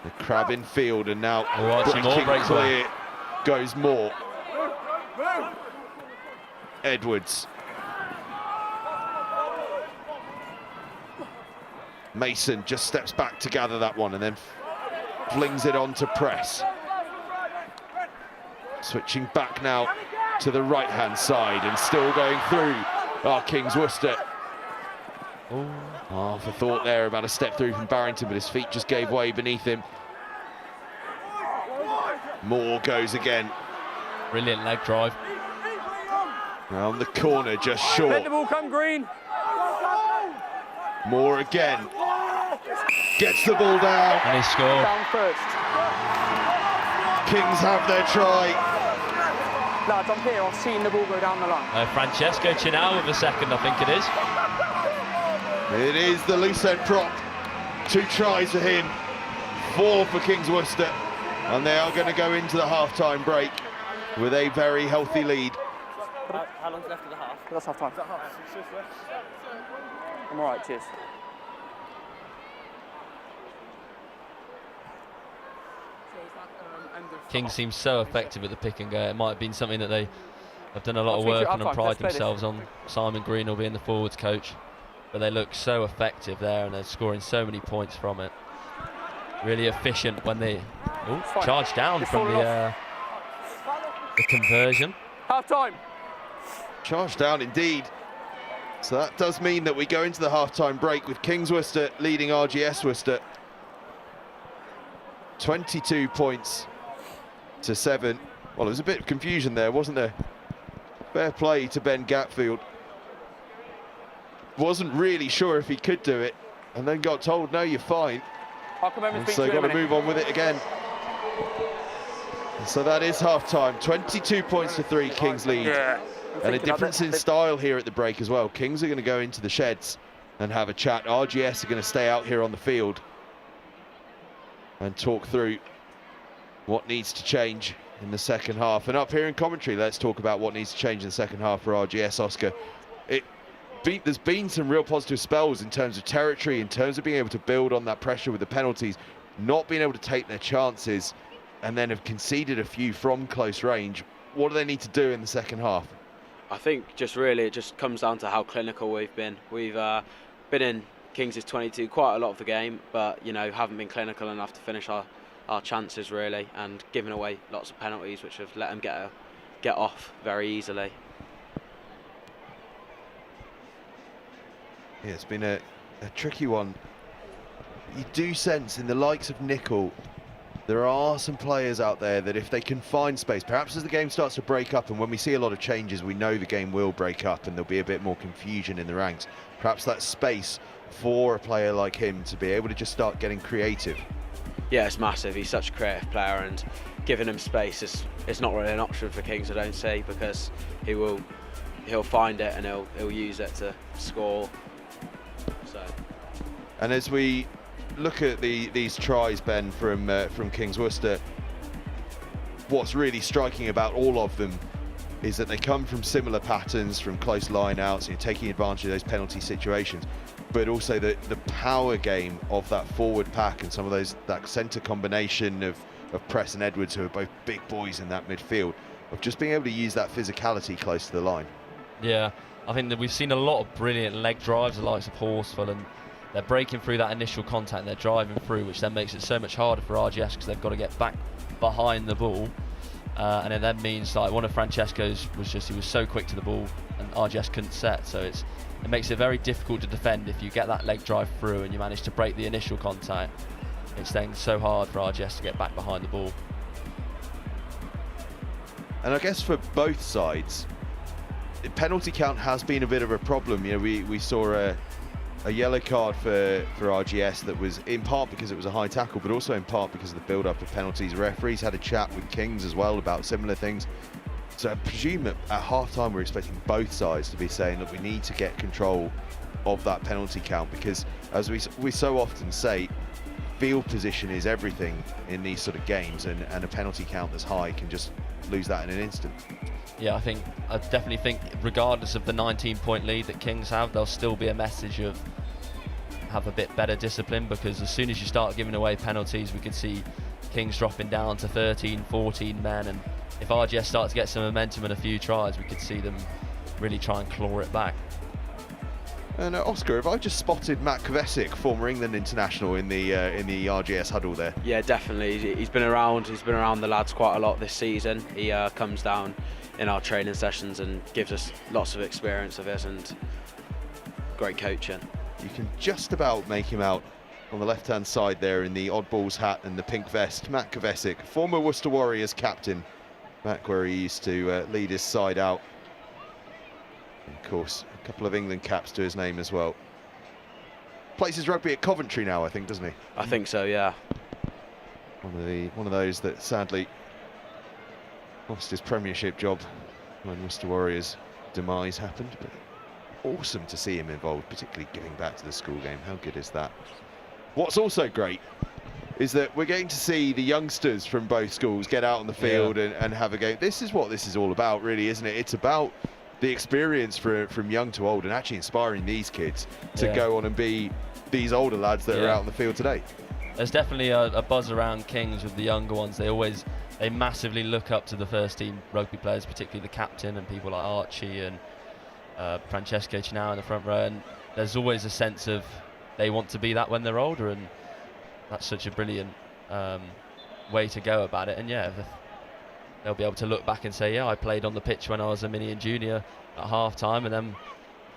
The crab in field, and now breaking clear goes Moore. Edwards. Mason just steps back to gather that one and then flings it on to press. Switching back now to the right-hand side and still going through our Kings Worcester. Half a thought there about a step through from Barrington, but his feet just gave way beneath him. Moore goes again. Brilliant leg drive. Round the corner, just short. Let the ball come, Green. Moore again. Gets the ball down. And he scored. Down first. Kings have their try. Lads, I'm here. I've seen the ball go down the line. Francesco Chinau with a second, I think it is. It is the loose end prop. 2 tries for him, 4 for Kings Worcester. And they are going to go into the half-time break with a very healthy lead. How long's left of the half? That's half time. I'm all right, cheers. Kings seem so effective at the pick and go. It might have been something that they have done a lot of work on and pride themselves on. Simon Green will be in the forwards coach, but they look so effective there and they're scoring so many points from it. Really efficient when they charge down from the conversion. Half time. Charge down indeed. So that does mean that we go into the half-time break with Kings Worcester leading RGS Worcester 22 points to 7. Well, there was a bit of confusion there, wasn't there? Fair play to Ben Gatfield. Wasn't really sure if he could do it, and then got told, no, you're fine. And so got to move on with it again. And so that is half-time. 22 points to 3, Kings lead. Yeah. And a difference in style here at the break as well. Kings are going to go into the sheds and have a chat. RGS are going to stay out here on the field and talk through what needs to change in the second half. And up here in commentary, let's talk about what needs to change in the second half for RGS, Oscar. There's been some real positive spells in terms of territory, in terms of being able to build on that pressure with the penalties, not being able to take their chances, and then have conceded a few from close range. What do they need to do in the second half? I think just really it just comes down to how clinical we've been. We've been in Kings' 22 quite a lot of the game, but you know, haven't been clinical enough to finish our chances really, and given away lots of penalties which have let them get off very easily. Yeah, it's been a tricky one. You do sense in the likes of Nickel there are some players out there that if they can find space, perhaps as the game starts to break up, and when we see a lot of changes, we know the game will break up and there'll be a bit more confusion in the ranks. Perhaps that space for a player like him to be able to just start getting creative. Yeah, it's massive. He's such a creative player, and giving him space is not really an option for Kings, I don't see, because he'll find it and he'll use it to score. So. And as we look at these tries, Ben, from Kings Worcester, what's really striking about all of them is that they come from similar patterns, from close line-outs, taking advantage of those penalty situations, but also the power game of that forward pack and some of that centre combination of Press and Edwards, who are both big boys in that midfield, of just being able to use that physicality close to the line. Yeah, I think that we've seen a lot of brilliant leg drives, the likes of Horsfall, and they're breaking through that initial contact and they're driving through, which then makes it so much harder for RGS because they've got to get back behind the ball. And it then means, like, one of Francesco's he was so quick to the ball and RGS couldn't set, so it makes it very difficult to defend if you get that leg drive through and you manage to break the initial contact. It's then so hard for RGS to get back behind the ball. And I guess for both sides, the penalty count has been a bit of a problem. We saw a yellow card for RGS that was in part because it was a high tackle, but also in part because of the build-up of penalties. Referees had a chat with Kings as well about similar things. So I presume that at half-time we're expecting both sides to be saying that we need to get control of that penalty count, because as we so often say, field position is everything in these sort of games, and a penalty count that's high can just lose that in an instant. Yeah, I definitely think regardless of the 19-point lead that Kings have, there'll still be a message of have a bit better discipline, because as soon as you start giving away penalties, we could see Kings dropping down to 13, 14 men, and if RGS start to get some momentum and a few tries, we could see them really try and claw it back. And Oscar, have I just spotted Matt Kvesic, former England international, in the RGS huddle there? Yeah, definitely. He's been around the lads quite a lot this season. He comes down in our training sessions and gives us lots of experience of his, and great coaching. You can just about make him out on the left-hand side there in the oddballs hat and the pink vest. Matt Kvesic, former Worcester Warriors captain, back where he used to lead his side out. And of course, a couple of England caps to his name as well. Plays his rugby at Coventry now, I think, doesn't he? I think so, yeah. One of those that sadly lost his Premiership job when Worcester Warriors' demise happened, but awesome to see him involved, particularly giving back to the school game. How good is that? What's also great is that we're getting to see the youngsters from both schools get out on the field and have a game. This is what this is all about, really, isn't it? It's about the experience from young to old, and actually inspiring these kids to go on and be these older lads that are out on the field today. There's definitely a buzz around Kings with the younger ones. They massively look up to the first team rugby players, particularly the captain and people like Archie and Francesco now in the front row, and there's always a sense of they want to be that when they're older, and that's such a brilliant way to go about it. And they'll be able to look back and say, yeah, I played on the pitch when I was a mini and junior at half time, and then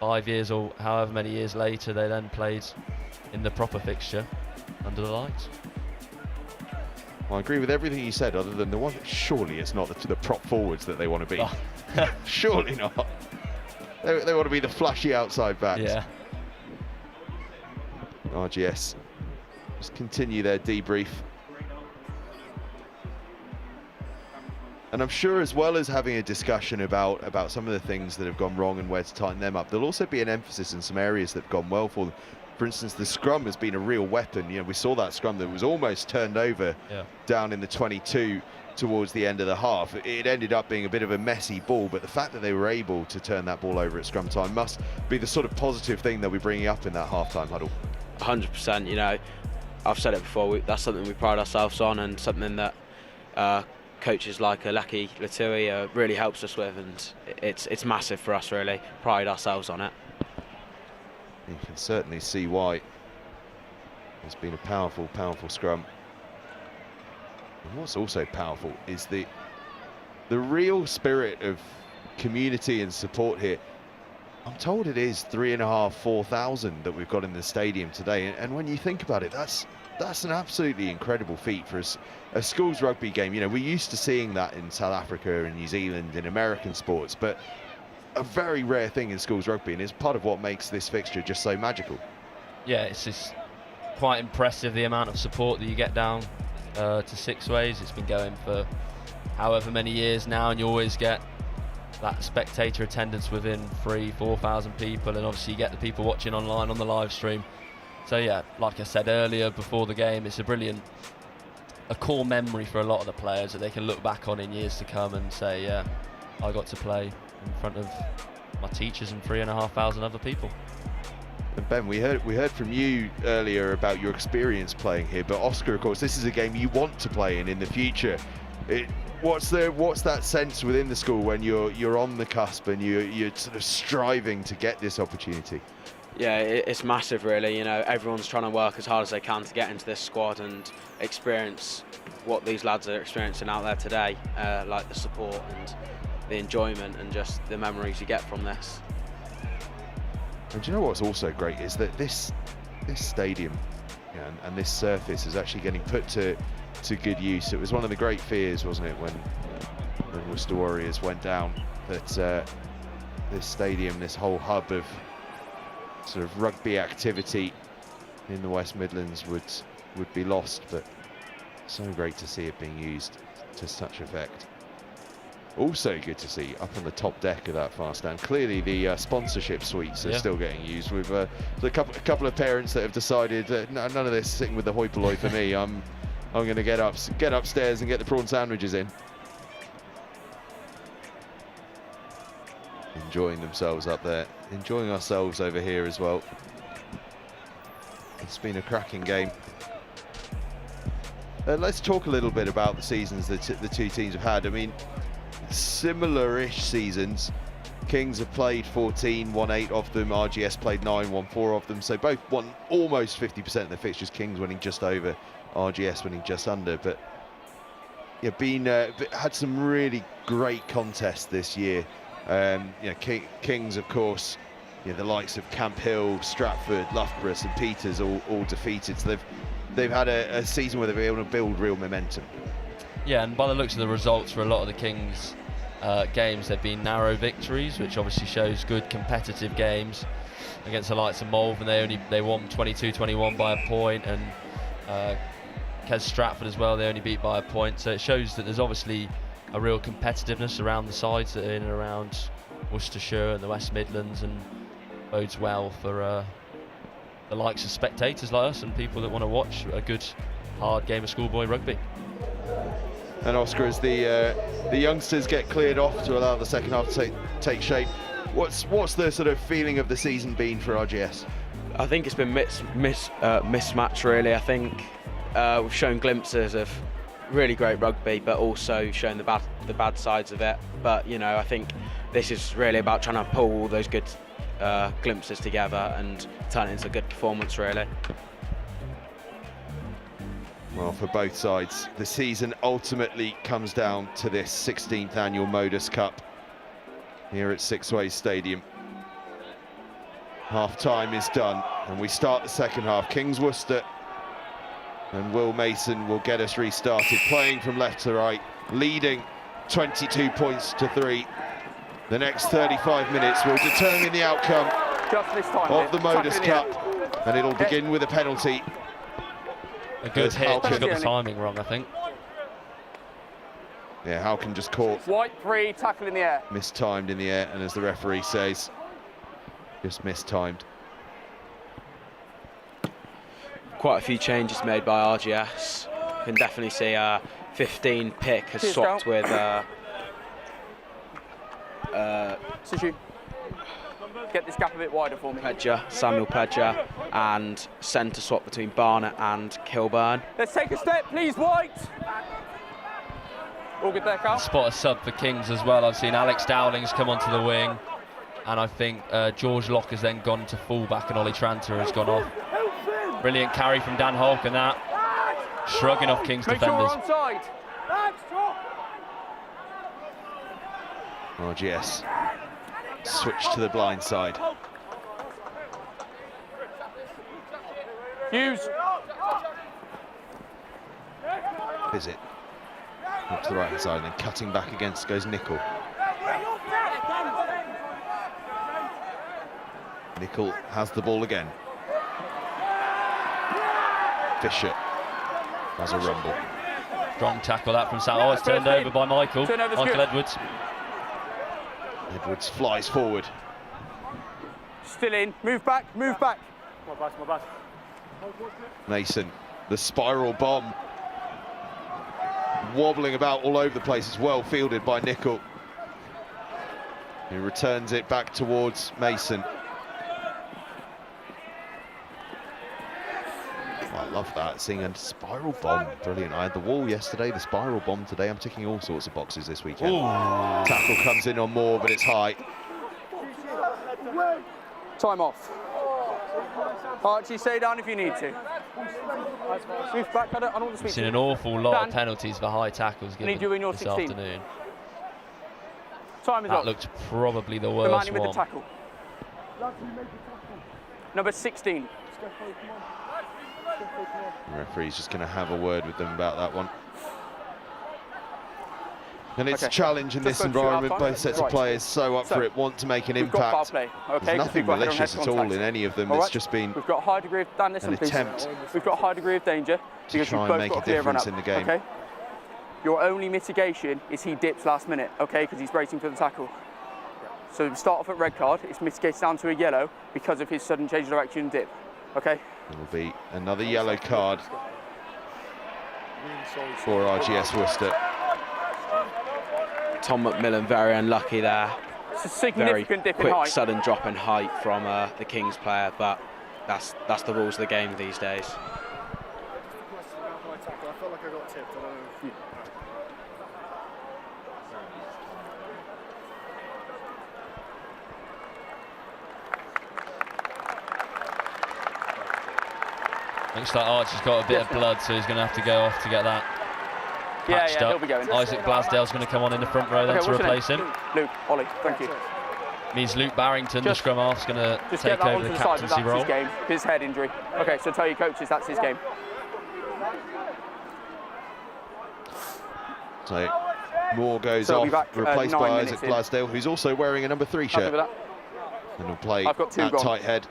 5 years or however many years later they then played in the proper fixture under the lights. Well, I agree with everything you said, other than the one, surely it's not the prop forwards that they want to be. Oh. Surely not. They want to be the flashy outside backs. Yeah. RGS just continue their debrief. And I'm sure, as well as having a discussion about some of the things that have gone wrong and where to tighten them up, there'll also be an emphasis in some areas that have gone well for them. For instance, the scrum has been a real weapon. We saw that scrum that was almost turned over down in the 22 towards the end of the half. It ended up being a bit of a messy ball, but the fact that they were able to turn that ball over at scrum time must be the sort of positive thing they'll be bringing up in that half-time huddle. 100%. I've said it before, that's something we pride ourselves on, and something that coaches like Lucky Latui really helps us with, and it's massive for us, really. Pride ourselves on it. You can certainly see why. It's been a powerful, powerful scrum. And what's also powerful is the real spirit of community and support here. I'm told it is 3,500 to 4,000 that we've got in the stadium today, and when you think about it, that's that's an absolutely incredible feat for a schools rugby game. You know, we're used to seeing that in South Africa and New Zealand, in American sports, but a very rare thing in schools rugby, and it's part of what makes this fixture just so magical. Yeah, it's just quite impressive, the amount of support that you get down to Six Ways. It's been going for however many years now, and you always get that spectator attendance within 3,000-4,000 people, and obviously you get the people watching online on the live stream. So yeah, like I said earlier before the game, it's a core memory for a lot of the players that they can look back on in years to come and say, yeah, I got to play in front of my teachers and 3,500 other people. And Ben, we heard from you earlier about your experience playing here, but Oscar, of course, this is a game you want to play in the future. What's that sense within the school when you're on the cusp and you're sort of striving to get this opportunity? Yeah, it's massive, really. You know, everyone's trying to work as hard as they can to get into this squad and experience what these lads are experiencing out there today, like the support and the enjoyment and just the memories you get from this. And do you know what's also great is that this stadium, you know, and this surface is actually getting put to good use. It was one of the great fears, wasn't it, when the Worcester Warriors went down, that this stadium, this whole hub of sort of rugby activity in the West Midlands would be lost, but so great to see it being used to such effect. Also good to see up on the top deck of that fast stand. Clearly the sponsorship suites are still getting used. With a couple of parents that have decided none of this sitting with the hoi polloi for me. I'm going to get upstairs and get the prawn sandwiches in. Enjoying themselves up there, enjoying ourselves over here as well. It's been a cracking game. Let's talk a little bit about the seasons that the two teams have had. I mean, similar-ish seasons. Kings have played 14, won 8 of them. RGS played 9, won 4 of them. So both won almost 50% of their fixtures. Kings winning just over, RGS winning just under. But yeah, had some really great contests this year. You know, Kings, of course, you know, the likes of Camp Hill, Stratford, Loughborough, St Peters, all defeated. So they've had a season where they've been able to build real momentum. Yeah, and by the looks of the results for a lot of the Kings games, they've been narrow victories, which obviously shows good competitive games against the likes of Malvern. They won 22-21 by a point, and Kes Stratford as well, they only beat by a point. So it shows that there's obviously a real competitiveness around the sides that are in and around Worcestershire and the West Midlands, and bodes well for the likes of spectators like us and people that want to watch a good hard game of schoolboy rugby. And Oscar, as the youngsters get cleared off to allow the second half to take shape, what's the sort of feeling of the season been for RGS? I think it's been mismatched, really. I think we've shown glimpses of really great rugby, but also shown the bad sides of it. But you know, I think this is really about trying to pull all those good glimpses together and turn it into a good performance, really. Well, for both sides, the season ultimately comes down to this 16th annual MODUS Cup here at Six Ways Stadium. Half time is done, and we start the second half. Kings Worcester and Will Mason will get us restarted, playing from left to right, leading 22 points to 3. The next 35 minutes will determine the outcome of the MODUS Cup, and it'll begin with a penalty. A good hit, just got the timing wrong, I think. Yeah, Halkin just caught. White free, tackle in the air. Mistimed in the air, and as the referee says, just mistimed. Quite a few changes made by RGS. You can definitely see 15 pick has swapped with Sushi. Get this gap a bit wider for me. Samuel Pedger, and centre swap between Barnett and Kilburn. Let's take a step, please, White. All good there, Carl. Spot a sub for Kings as well. I've seen Alex Dowling's come onto the wing, and I think George Locke has then gone to fullback, and Ollie Tranter has gone off. Brilliant carry from Dan Hulk, and that shrugging off Kings defenders. Make sure we're onside. RGS switch to the blind side. Hughes. Visit. Up to the right hand side, and then cutting back against goes Nickel. Nickel has the ball again. Fisher has a rumble. Strong tackle that from Sam. Oh, it's turned over by Michael. Michael Edwards. Edwards flies forward. Still in. Move back. Move back. Mason, the spiral bomb. Wobbling about all over the place. It's well fielded by Nickel. He returns it back towards Mason. I love that, seeing a spiral bomb. Brilliant. I had the wall yesterday, the spiral bomb today. I'm ticking all sorts of boxes this weekend. Ooh. Tackle comes in on Moore, but it's high. Time off. Archie, stay down if you need to. Move back. I don't want to speak. We've seen an awful lot of penalties for high tackles given need you in your this 16. afternoon. Time is up. That looked probably the worst The man with one. the tackle. Number 16. The referee's just going to have a word with them about that one. And it's a challenge in this environment. Both sets of players so up for it, want to make an impact. Play, okay? There's nothing malicious at all in any of them. It's just been we've got a high degree of an attempt. We've got a high degree of danger to try and make a difference in the game. Okay? Your only mitigation is he dips last minute, okay? Because he's bracing for the tackle. So we start off at red card. It's mitigated down to a yellow because of his sudden change of direction and dip. Okay? It will be another yellow card for RGS Worcester. Tom McMillan very unlucky there. It's a significant dip in height. Quick sudden drop in height from the Kings player, but that's the rules of the game these days. I felt like I got tipped. I don't know. Looks like Archie's got a bit of blood, so he's going to have to go off to get that patched up. He'll be going. Isaac Blasdale's going to come on in the front row then to replace him. Luke, Ollie, thank you. Means Luke Barrington, the scrum half, is going to take over the captaincy role. His game, his head injury. Okay, so tell your coaches that's his game. So Moore goes off, replaced by Isaac Blasdale, who's also wearing a number 3 shirt. And he'll play that tight head.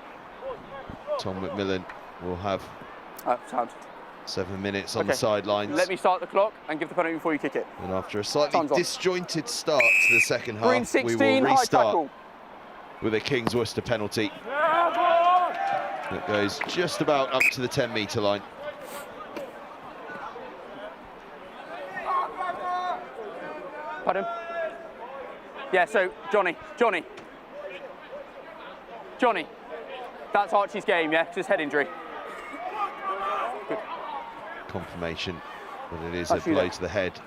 Tom McMillan will have 7 minutes on the sidelines. Let me start the clock and give the penalty before you kick it. And after a slightly disjointed start to the second half, 16, we will restart with a Kings Worcester penalty. That goes just about up to the 10-metre line. Pardon? Yeah, so Johnny, that's Archie's game, yeah? It's his head injury. Good. Confirmation that it is a blow to the head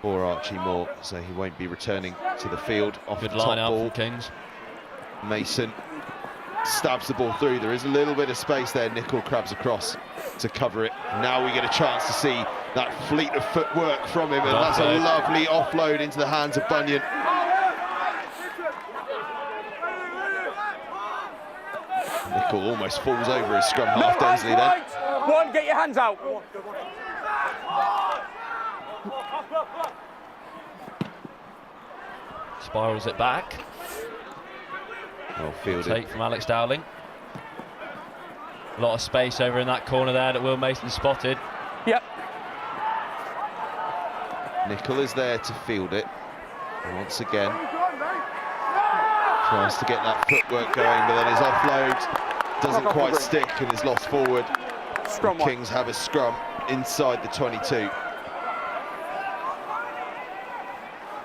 for Archie Moore, so he won't be returning to the field off the top ball. For Kings. Mason stabs the ball through. There is a little bit of space there. Nickel crabs across to cover it. Now we get a chance to see that fleet of footwork from him, and that's a lovely offload into the hands of Bunyan. Nickel almost falls over his scrum half, Densley then. One, get your hands out. Spirals it back. Well fielded. Take from Alex Dowling. A lot of space over in that corner there that Will Mason spotted. Yep. Nickel is there to field it. And once again, tries to get that footwork going, but then his offload doesn't quite stick and is lost forward. Kings have a scrum inside the 22.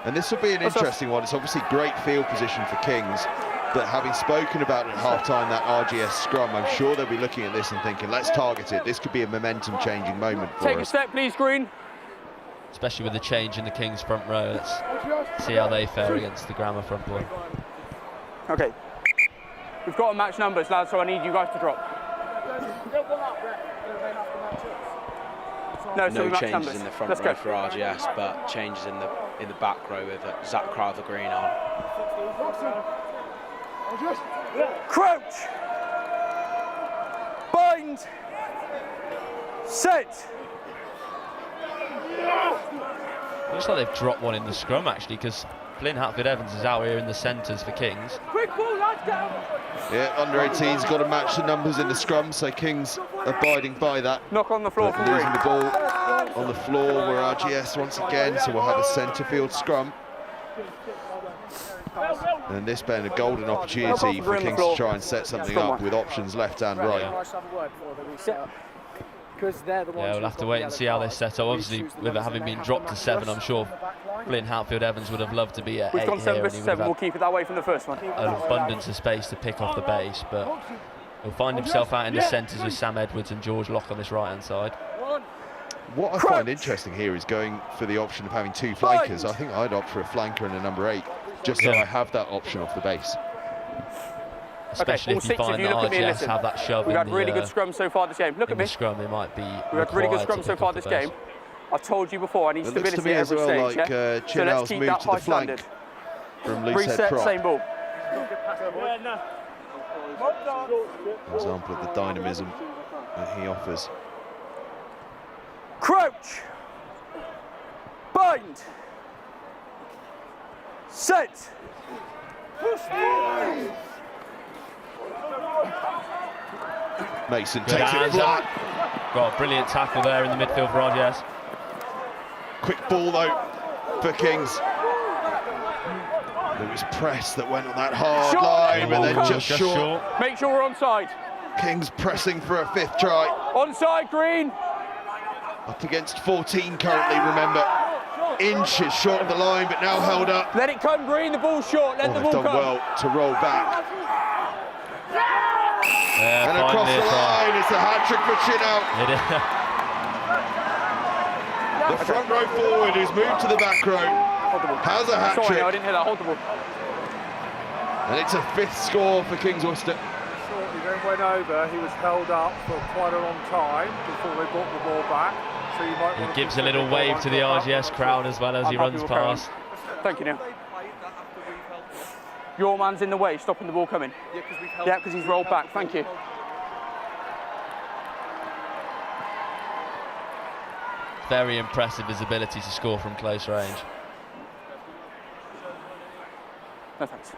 And this will be an interesting one. It's obviously great field position for Kings, but having spoken about at half-time that RGS scrum, I'm sure they'll be looking at this and thinking, let's target it. This could be a momentum-changing moment for us. Take a step, please, Green. Especially with the change in the Kings front row. Let's see how they fare against the Grammar front row. Okay. We've got to match numbers, lads, so I need you guys to drop. No changes in the front row for RGS, but changes in the back row with Zach Crowther Green on. Crouch! Bind! Set! Looks like they've dropped one in the scrum actually, because Flynn Hatfield-Evans is out here in the centres for Kings. Quick ball, lads, go! Yeah, under 18's got to match the numbers in the scrum, so Kings abiding by that. Knock on the floor But for losing me. the ball on the floor were RGS once again, so we'll have a centre field scrum. And this being a golden opportunity for Kings to try and set something up with options left and right. Yeah, we'll have to wait and see how they set up. Obviously, with it having been dropped to 7, I'm sure Flynn Hatfield-Evans would have loved to be at 8 We've gone 7 here, and versus he would 7, have we'll had keep it that way from the first one. an abundance of space to pick off the base, but he'll find himself out in the centres with Sam Edwards and George Locke on this right-hand side. What I find interesting here is going for the option of having 2 flankers. I think I'd opt for a flanker and a number 8, just so I have that option off the base. Especially all if you 6 find of you that look at me and RGS listen. have that shove We've in had really the, good scrum so far this game. Look at in the me. scrum, it might be We've had really good required scrum to so pick far off this the base. game. I told you before, I need It looks to stability me at as every well stage, like yeah? So let's Chinal's keep moved that to the high flank standard. from loose head Reset, prop. same ball. Example of the dynamism that he offers. Crouch. Bind. Set. Mason Good takes it hands flat. Got a brilliant tackle there in the midfield for RGS. Quick ball though for Kings. There was press that went on that hard Short. line, but then Oh, just short. Make sure we're onside. Kings pressing for a 5th try. Onside, Green. Up against 14 currently, remember. Inches short of the line, but now held up. Let it come, Green. The ball's short. Let the They've ball done come. well to roll back. Yeah, And across finally the a try. line, it's a hat-trick for Chinal. It is. The front row forward who's moved to the back row has a Sorry, I hat-trick. didn't hear that. Hold the ball. And it's a 5th score for Kings Worcester. Shortly then went over, he was held up for quite a long time before they brought the ball back. So you might want He to gives a little wave to the RGS crowd as well as he I'm happy runs with carry on. past. Thank you, Neil. Your man's in the way, stopping the ball coming. Yeah, because he's rolled back. Thank you. Very impressive his ability to score from close range. No thanks.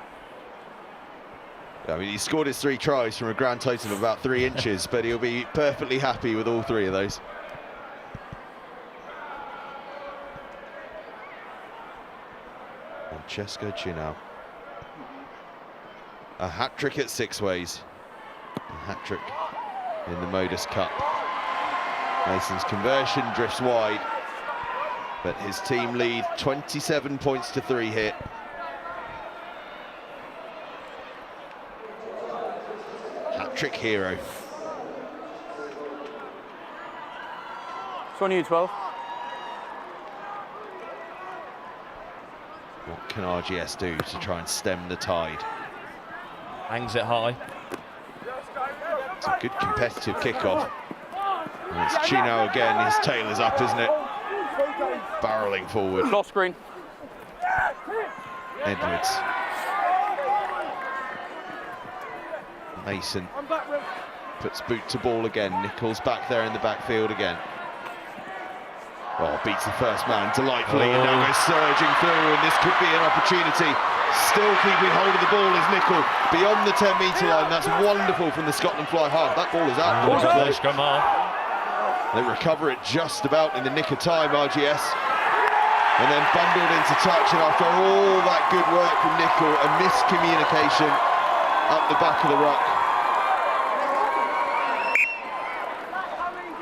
I mean, he scored his 3 tries from a grand total of about 3 inches, but he'll be perfectly happy with all 3 of those. Francesco Chinal. A hat-trick at 6 ways. A hat-trick in the Modus Cup. Mason's conversion drifts wide, but his team lead 27 points to 3 here. Hat-trick hero. It's on you, 12. What can RGS do to try and stem the tide? Hangs it high. It's a good competitive kickoff. And it's Chinal again, his tail is up, isn't it? Barreling forward. Lost Green. Edwards. Mason puts boot to ball again. Nichols back there in the backfield again. Oh, beats the first man delightfully and now goes surging through, and this could be an opportunity. Still keeping hold of the ball is Nicholl beyond the 10-metre line. That's wonderful from the Scotland Fly half. That ball is out. Close scrum half. They recover it just about in the nick of time, RGS. And then bundled into touch, and after all that good work from Nicholl, a miscommunication up the back of the ruck.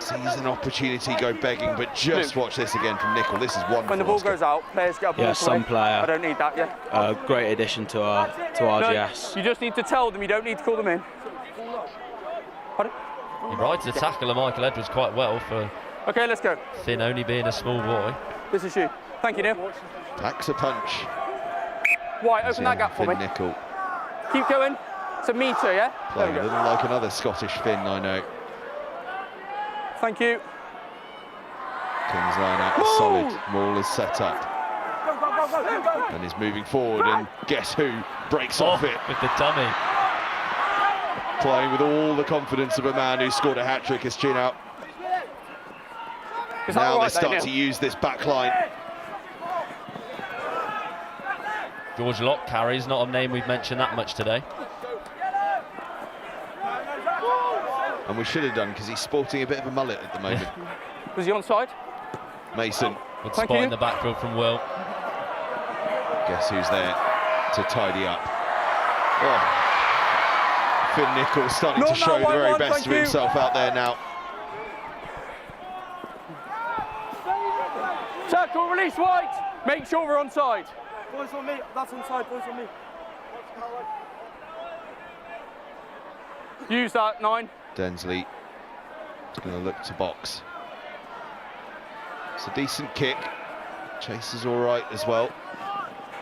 Sees an opportunity go begging, but just watch this again from Nicholl. This is wonderful. When the ball Oscar. goes out, players get a ball. Yeah, some play. player. I don't need that, yeah. Great addition to RGS. No, you just need to tell them, you don't need to call them in. Pardon? He rides the tackle of Michael Edwards quite well for Okay, let's go. Finn only being a small boy. This is you. Thank you, Neil. Packs a punch. White, open that gap for Finn me. Nicholl. Keep going. It's a metre, yeah? There Playing we a go. little like another Scottish Finn, I know. Thank you. Kings line out is solid. Maul is set up. And is moving forward, and guess who breaks off it? With the dummy. Playing with all the confidence of a man who scored a hat-trick as Chinal. Now they start to use this back line. George Locke carries, not a name we've mentioned that much today. And we should have done, because he's sporting a bit of a mullet at the moment. Was he onside? Mason. Good spot in the backfield from Will. Guess who's there to tidy up? Oh. Finn Nichols starting to show the very best of himself out there now. Tackle, release White. Make sure we're onside. Boys on me, that's onside, boys on me. Use that, 9. Densley is going to look to box. It's a decent kick. Chase is all right as well.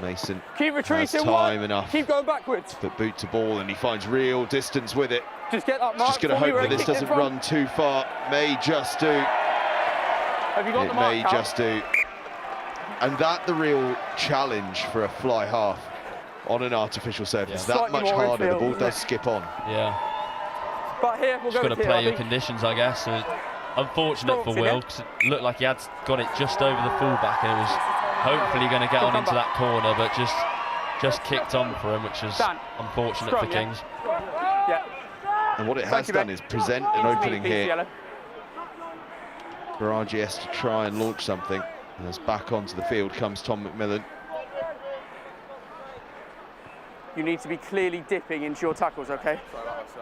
Mason keep retreating, has time enough. Keep going backwards. But boot to ball, and he finds real distance with it. Just get that mark. Just going to hope that this doesn't run too far. May just do. Have you got the mark? It may just do. And that the real challenge for a fly half on an artificial surface. Yeah. That much harder. The ball does skip on. Yeah. But here we'll just go. Got to play your conditions, I guess. Unfortunate for Will, because it looked like he had got it just over the fullback, and it was hopefully going to get on into that corner, but just kicked on for him, which was unfortunate for Kings. Yeah. And what it has done is present an opening here for RGS to try and launch something. And as back onto the field comes Tom McMillan. You need to be clearly dipping into your tackles, okay?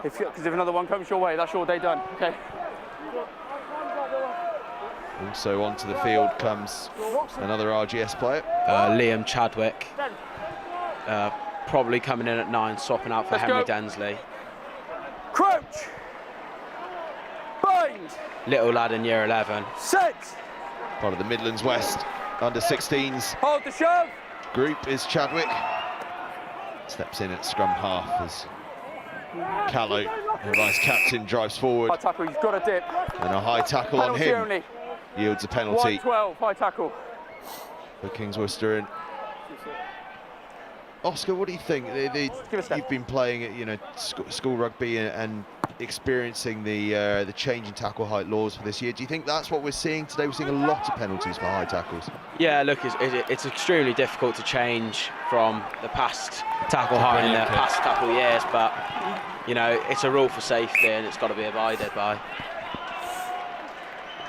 Because if another one comes your way, that's your day done, okay? Also onto the field comes another RGS player. Liam Chadwick. Probably coming in at 9, swapping out for Henry Densley. Crouch! Bind! Little lad in year 11. Set! Part of the Midlands West under-16s. Hold the shove! Group is Chadwick. Steps in at scrum half as Callow, the vice captain, drives forward. High tackle, you've got to dip. And a high tackle penalty on him. Only. Yields a penalty. 112, high tackle. For Kings Worcester. And Oscar, what do you think? You've been playing at school rugby and experiencing the change in tackle height laws for this year. Do you think that's what we're seeing today? We're seeing a lot of penalties for high tackles. Yeah, look, it's extremely difficult to change from the past tackle height in the past couple of years, but it's a rule for safety and it's got to be abided by.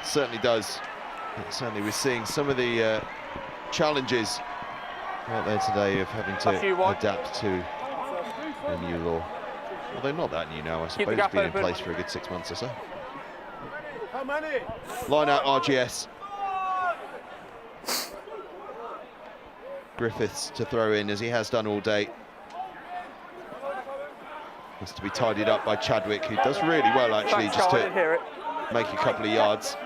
It certainly does. Certainly, we're seeing some of the challenges out there today of having to adapt to a new law. Although not that new now, I suppose. It's been in place for a good 6 months or so. How many? Line out RGS. Griffiths to throw in, as he has done all day. Has to be tidied up by Chadwick, who does really well, actually, just to make a couple of yards.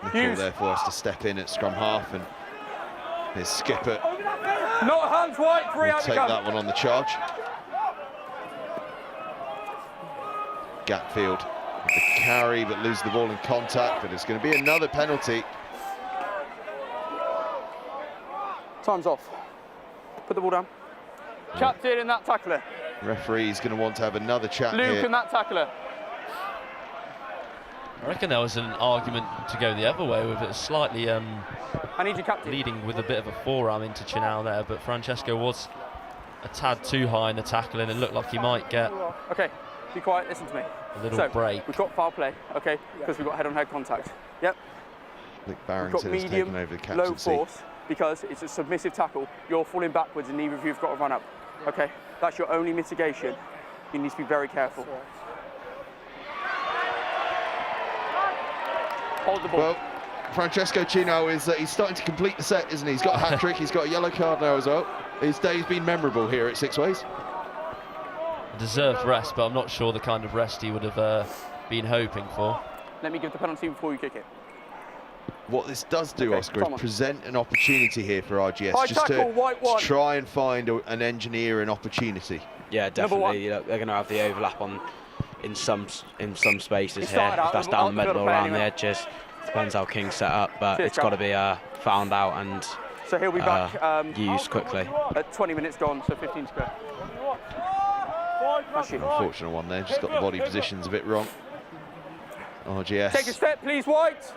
Nickel therefore has to step in at scrum half, and his skipper not hands White, free will take that one on the charge. Gatfield with the carry, but loses the ball in contact, but it's going to be another penalty. Time's off. Put the ball down. Captain and that tackler. Referee's going to want to have another chat Luke here. and that tackler. I reckon there was an argument to go the other way with it slightly I need you, captain. leading with a bit of a forearm into Chinau there, but Francesco was a tad too high in the tackle and it looked like he might get okay, be quiet, listen to me. A little break. We've got foul play, okay, because we've got head-on-head contact. Yep. Luke Barrington has taken over the captaincy. Low force, because it's a submissive tackle. You're falling backwards and neither of you have got to run up. Okay, that's your only mitigation. You need to be very careful. Hold the ball. Well, Francesco Chinau is he's starting to complete the set, isn't he? He's got a hat-trick, he's got a yellow card now as well. His day's been memorable here at Six Ways. Deserved rest, but I'm not sure the kind of rest he would have been hoping for. Let me give the penalty before you kick it. What this does do, Oscar, is present an opportunity here for RGS, High just tackle, to try and find an engineer an opportunity. Yeah, definitely. They're going to have the overlap in some spaces here. If that's down the middle or around the edges, depends how King's set up, but it's got to be found out and so he'll be back used quickly. At 20 minutes gone, so 15 to go. Unfortunate one there, just got the body positions a bit wrong. RGS. Take a step, please, White.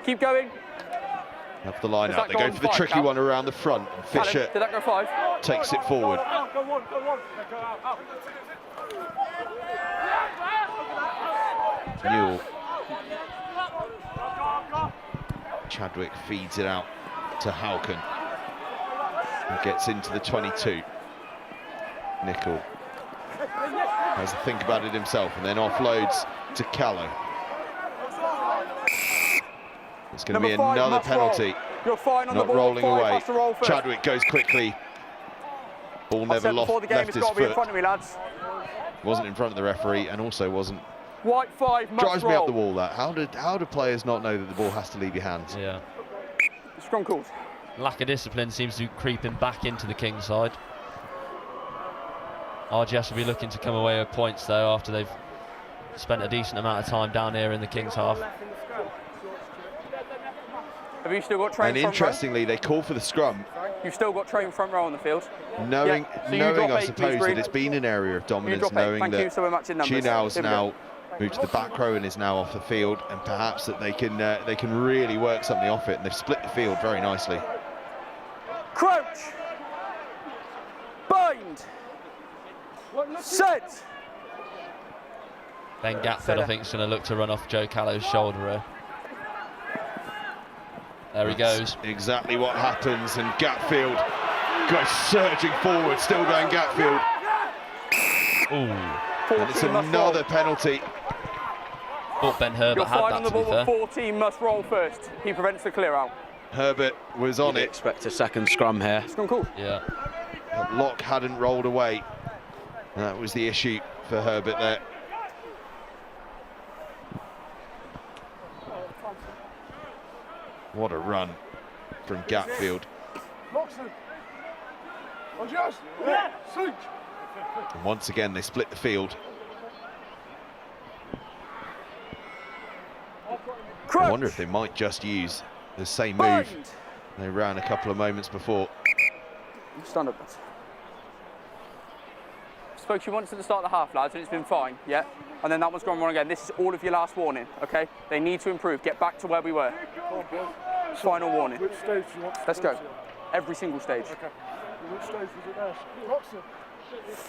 Keep going. Have the line Does out. that They go go on for the 5, tricky Cal? one around the front. Fisher Did that go 5? takes it forward. Go on. Newell. Chadwick feeds it out to Halkin. He gets into the 22. Nickel has to think about it himself and then offloads to Callow. It's going to be Number 5 another must penalty. roll. You're fine on Not the ball. rolling 5 away. has to roll first. Chadwick goes quickly. Ball I never said before the game, left it's his got to be in foot. front of me, lads. Wasn't in front of the referee and also wasn't. White 5 must Drives roll. me up the wall, that. How do players not know that the ball has to leave your hands? Yeah. Strong calls. Lack of discipline seems to be creeping back into the Kings side. RGS will be looking to come away with points though after they've spent a decent amount of time down here in the Kings half. Have you still got train And front interestingly, they call for the scrum, row? You've still got train front row on the field. knowing, Yeah, so you drop I 8, suppose, please, that Green. it's been an area of You dominance, drop 8. knowing Thank you, that so we're matching numbers. Chinow's Here we go. now moved to the back row and is now off the field, and perhaps that they can really work something off it, and they've split the field very nicely. Crouch. Bind. Set. Ben Gatford, I think, is going to look to run off Joe Callow's shoulder here. There he That's goes. exactly what happens, and Gatfield goes surging forward, still going Gatfield. Ooh. And it's 14 must another roll. penalty. Thought Ben Herbert You're had fine that, on the to be ball, fair. but 14 must roll first. He prevents the clear out. Herbert was on You'd it. expect a second scrum here. Strong call. Yeah. But Locke hadn't rolled away. That was the issue for Herbert there. What a run from Gatfield. And once again, they split the field. I wonder if they might just use the same move Bind. they ran a couple of moments before. Stand up. Spoke to you once at the start of the half, lads, and it's been fine, yeah? And then that one's gone wrong again. This is all of your last warning, okay? They need to improve, get back to where we were. Final warning. Which stage do you want to Let's go go. to? Every single stage. Okay. Which stage was it there? Roxon.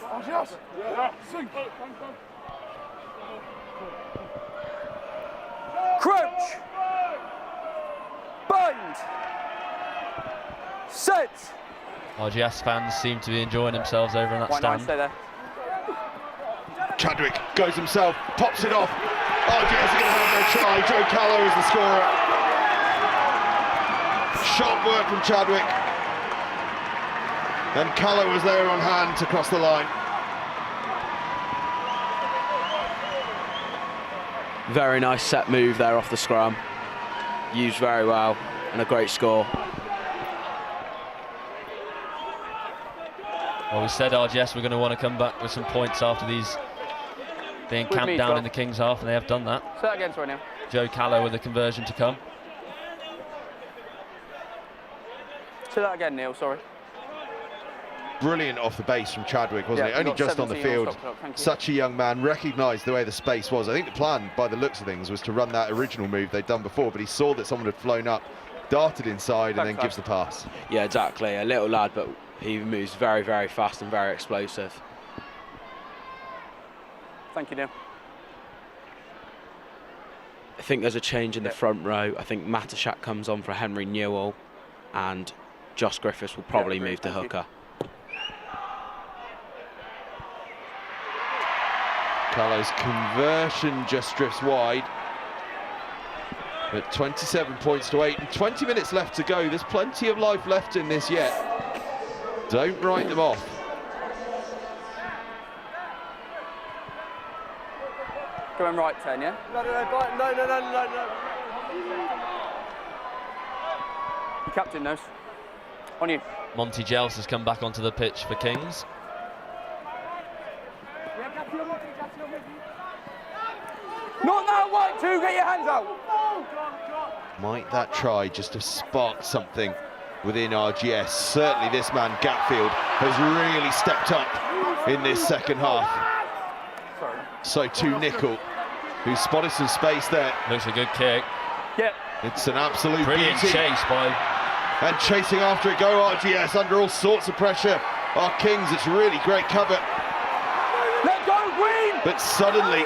Oh, yes. Yeah. Sink. Crouch. Bind. Set. RGS fans seem to be enjoying themselves over in that Why not stand. stay there? Chadwick goes himself, pops it off. RGS are going to have their try. Joe Callow is the scorer. Sharp work from Chadwick. And Callow was there on hand to cross the line. Very nice set move there off the scrum. Used very well, and a great score. Well, we said RGS were going to want to come back with some points after these being With camped me, down Joe. in the Kings half, and they have done that. Say that again, sorry, Neil. Joe Callow with the conversion to come. Say that again, Neil, sorry. Brilliant off the base from Chadwick, wasn't Yeah, it? Only got just on the 17 on field. stop clock, thank you. Such a young man, recognised the way the space was. I think the plan, by the looks of things, was to run that original move they'd done before, but he saw that someone had flown up, darted inside, and then Thanks, gives the pass. Yeah, exactly. A little lad, but he moves very, very fast and very explosive. Thank you, Neil. I think there's a change in the front row. I think Matashak comes on for Henry Newell, and Josh Griffiths will probably Yeah, move to thank you. hooker. Callow's conversion just drifts wide. But 27 points to 8 and 20 minutes left to go. There's plenty of life left in this yet. Don't write them off. Going right 10, yeah? No. Your captain knows. On you. Monty Gels has come back onto the pitch for Kings. Not now, White 2, get your hands out. Might that try just to spark something within RGS? Certainly this man, Gatfield, has really stepped up in this second half. Sorry. So too Nickel. who's spotted some space there. Looks a good kick. Yep. It's an absolute Brilliant beauty. chase by... And chasing after it go RGS under all sorts of pressure. Our Kings, it's really great cover. Let go, Green! But suddenly,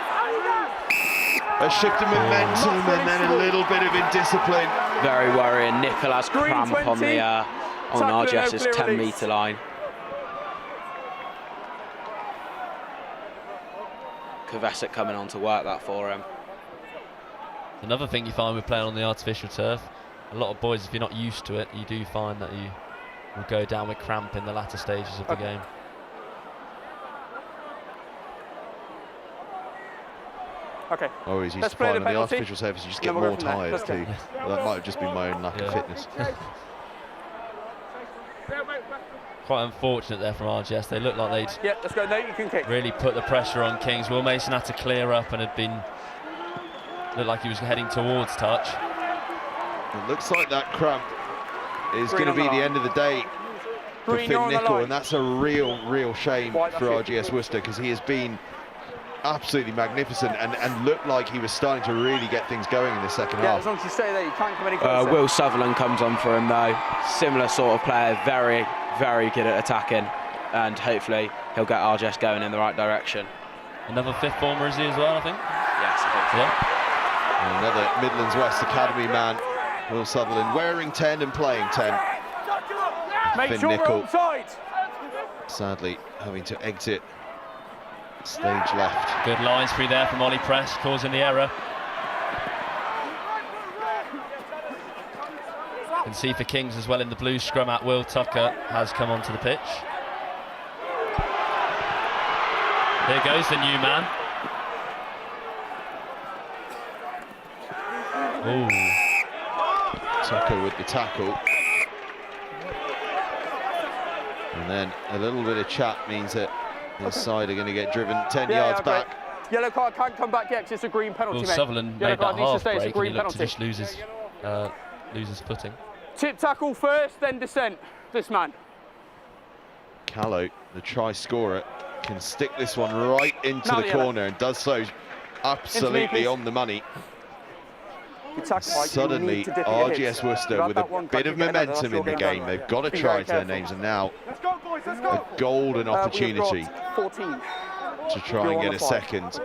a shift in momentum and then a little bit of indiscipline. Very worrying. Nicholas Green cramp 20. on the on RGS's 10-metre line. Kovacic coming on to work that for him. Another thing you find with playing on the artificial turf, a lot of boys, if you're not used to it, you do find that you will go down with cramp in the latter stages of the game. Okay. Always used to find on the artificial surface, you just get more tired too. Well, that might have just been my own lack of fitness. Quite unfortunate there from RGS. They looked like they'd let's go. No, you can kick. Really put the pressure on Kings. Will Mason had to clear up and had been, looked like he was heading towards touch. It looks like that cramp is going to be the end of the day for Finn Nicol, and that's a real shame for RGS Worcester, because he has been absolutely magnificent and looked like he was starting to really get things going in the second half. As long as you stay there, you can't come any closer. Will Sutherland comes on for him though. Similar sort of player, very good at attacking, and hopefully he'll get RGS going in the right direction. Another fifth former is he as well, I think? Yes, I think so. Yeah. And another Midlands West Academy man, Will Sutherland, wearing 10 and playing 10. Make Finn sure Nicol, we're onside. sadly having to exit stage left. Good lines through there from Ollie Press, causing the error. You can see for Kings as well in the blue scrum at Will Tucker has come onto the pitch. Here goes the new man. Ooh. Tucker with the tackle. And then a little bit of chat means that his side are going to get driven 10 yards back. Yellow card can't come back yet, it's a green penalty, Will mate. Sutherland made that half break and he looked to just lose his footing. Tip tackle first, then descent, this man. Callow, the try scorer, can stick this one right into the corner and does so absolutely on the money. Suddenly, RGS Worcester with a bit of momentum in the game. They've got to try to their names, and now a golden opportunity to try and get a second.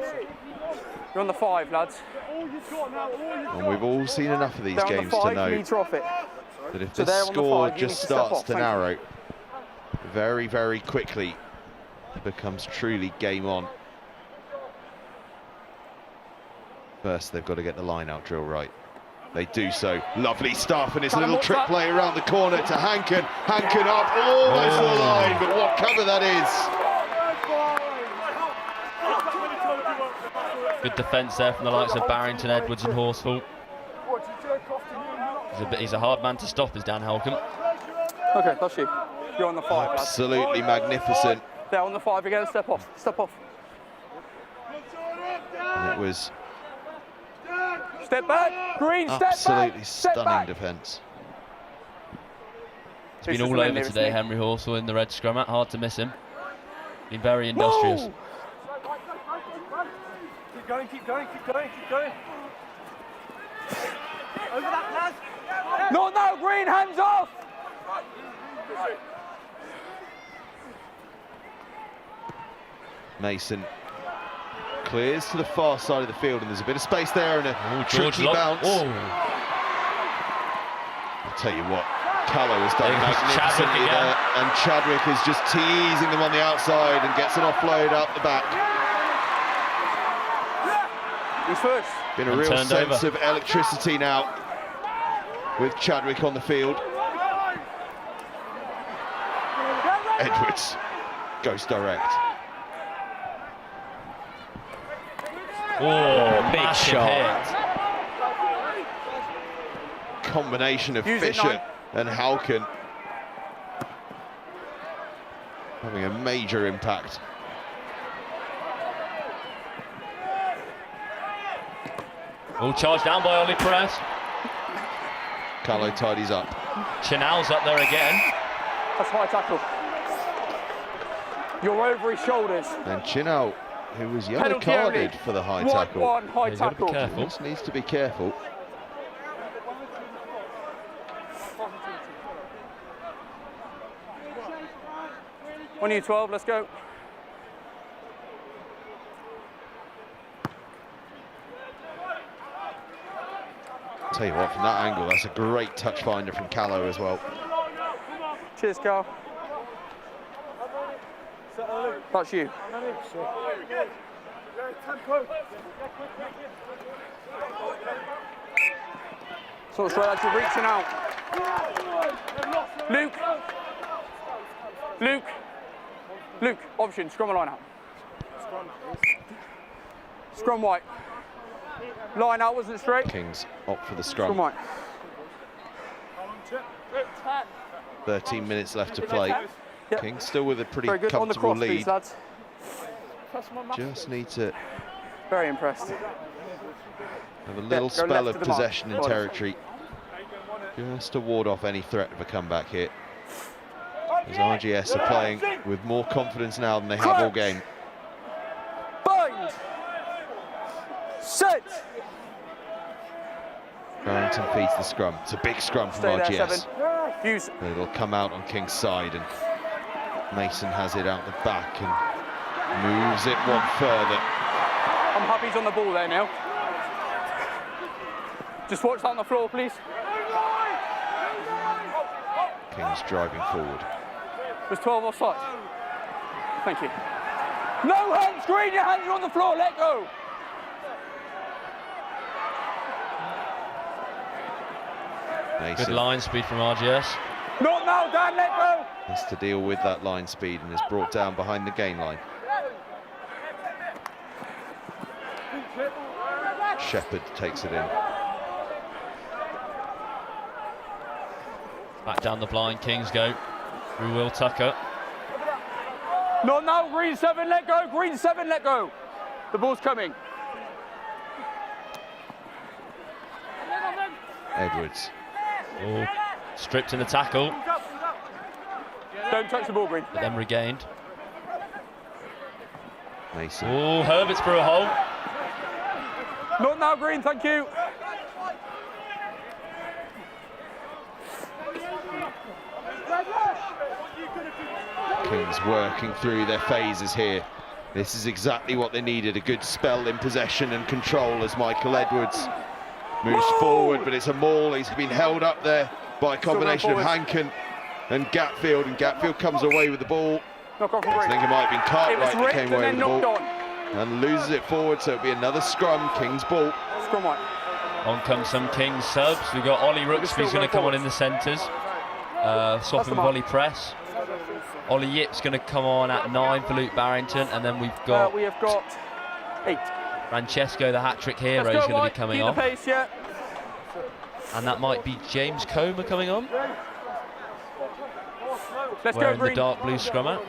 You're on the 5, lads. And we've all seen enough of these games to know that if this score just starts to narrow, very quickly it becomes truly game on. First, they've got to get the line-out drill right. They do so. Lovely stuff, and it's a little trick play around the corner to Hankin. Hankin up, almost the line, but what cover that is. Good defence there from the likes of Barrington, Edwards and Horsfall. He's a hard man to stop, is Dan Halcombe. Okay, that's you. You're on the 5, absolutely magnificent. They're on the 5 again, step off, step off. And it was step back, Green, step back. Absolutely stunning defence. He's been all over today, Henry Horsfall in the red scrum. Hard to miss him. Been very industrious. Keep going, keep going, keep going, keep going. Over that, lads. Not now, Green, hands off. Mason clears to the far side of the field, and there's a bit of space there and a tricky bounce. I'll tell you what, Callow has done magnificently there, and Chadwick is just teasing them on the outside and gets an offload out the back. He's first. Been a real sense of electricity now with Chadwick on the field. Edwards goes direct. Oh, big shot. Combination of Fisher and Halkin having a major impact. All charged down by Ollie Perez. Callow tidies up. Chinal's up there again. That's high tackle. You're over his shoulders. And Chinal who was yellow Penalty carded only. for the high 1-1 tackle. high You've got to be tackle. careful. Just needs to be careful. On you 12, let's go. Tell you what, from that angle, that's a great touch finder from Callow as well. Cheers, Carl. That's you. Sort of straight out, you're reaching out. Luke, option, scrum a line out. Scrum white. Line out wasn't straight. Kings opt for the Scrum scrum. white. 13 minutes left to play. Yep. Kings still with a pretty Very good. On the comfortable cross, please, lead. lads. Just need to Very impressed. have a little go spell left of to the mark. possession in territory, just to ward off any threat of a comeback here. As RGS are playing with more confidence now than they have all game. Bind. Set. Barrington feeds the scrum. It's a big scrum from Stay there, RGS. 7. Use. But it'll come out on King's side, and Mason has it out the back and moves it one further. I'm happy he's on the ball there now. Just watch that on the floor, please. King's driving forward. Was 12 offside. Thank you. No hands, Green, your hands are on the floor, let go. Mason Good line speed from RGS. Not now, Dan, let go. has to deal with that line speed and is brought down behind the gain line. Shepherd takes it in. Back down the blind, Kings go. Through Will Tucker. Not now, Green 7, let go. Green 7, let go. The ball's coming. Edwards. Oh, stripped in the tackle, Don't touch the ball, Green. but then regained. Mason. Oh, Herbert's through a hole. Not now, Green, thank you. Kings working through their phases here. This is exactly what they needed, a good spell in possession and control as Michael Edwards moves forward, but it's a maul. He's been held up there by a combination of Hankin and Gatfield, and Gatfield comes away with the ball. Knock off from I Green. think it might have been It was Cartwright that ripped came and away then with the ball knocked on. and loses it forward, so it'll be another scrum. Kings ball. Scrum white. On comes some Kings subs. We've got Ollie Rooks, who's going to come on in the centres. Swapping with Ollie Press. Ollie Yip's going to come on at 9 for Luke Barrington, and then we've got We have got 8. Francesco, the hat-trick hero, Let's is go, going to Mike. be coming Keep on. the pace, yeah. And that might be James Comer coming on, Let's go, wearing the Green. dark blue scrummer.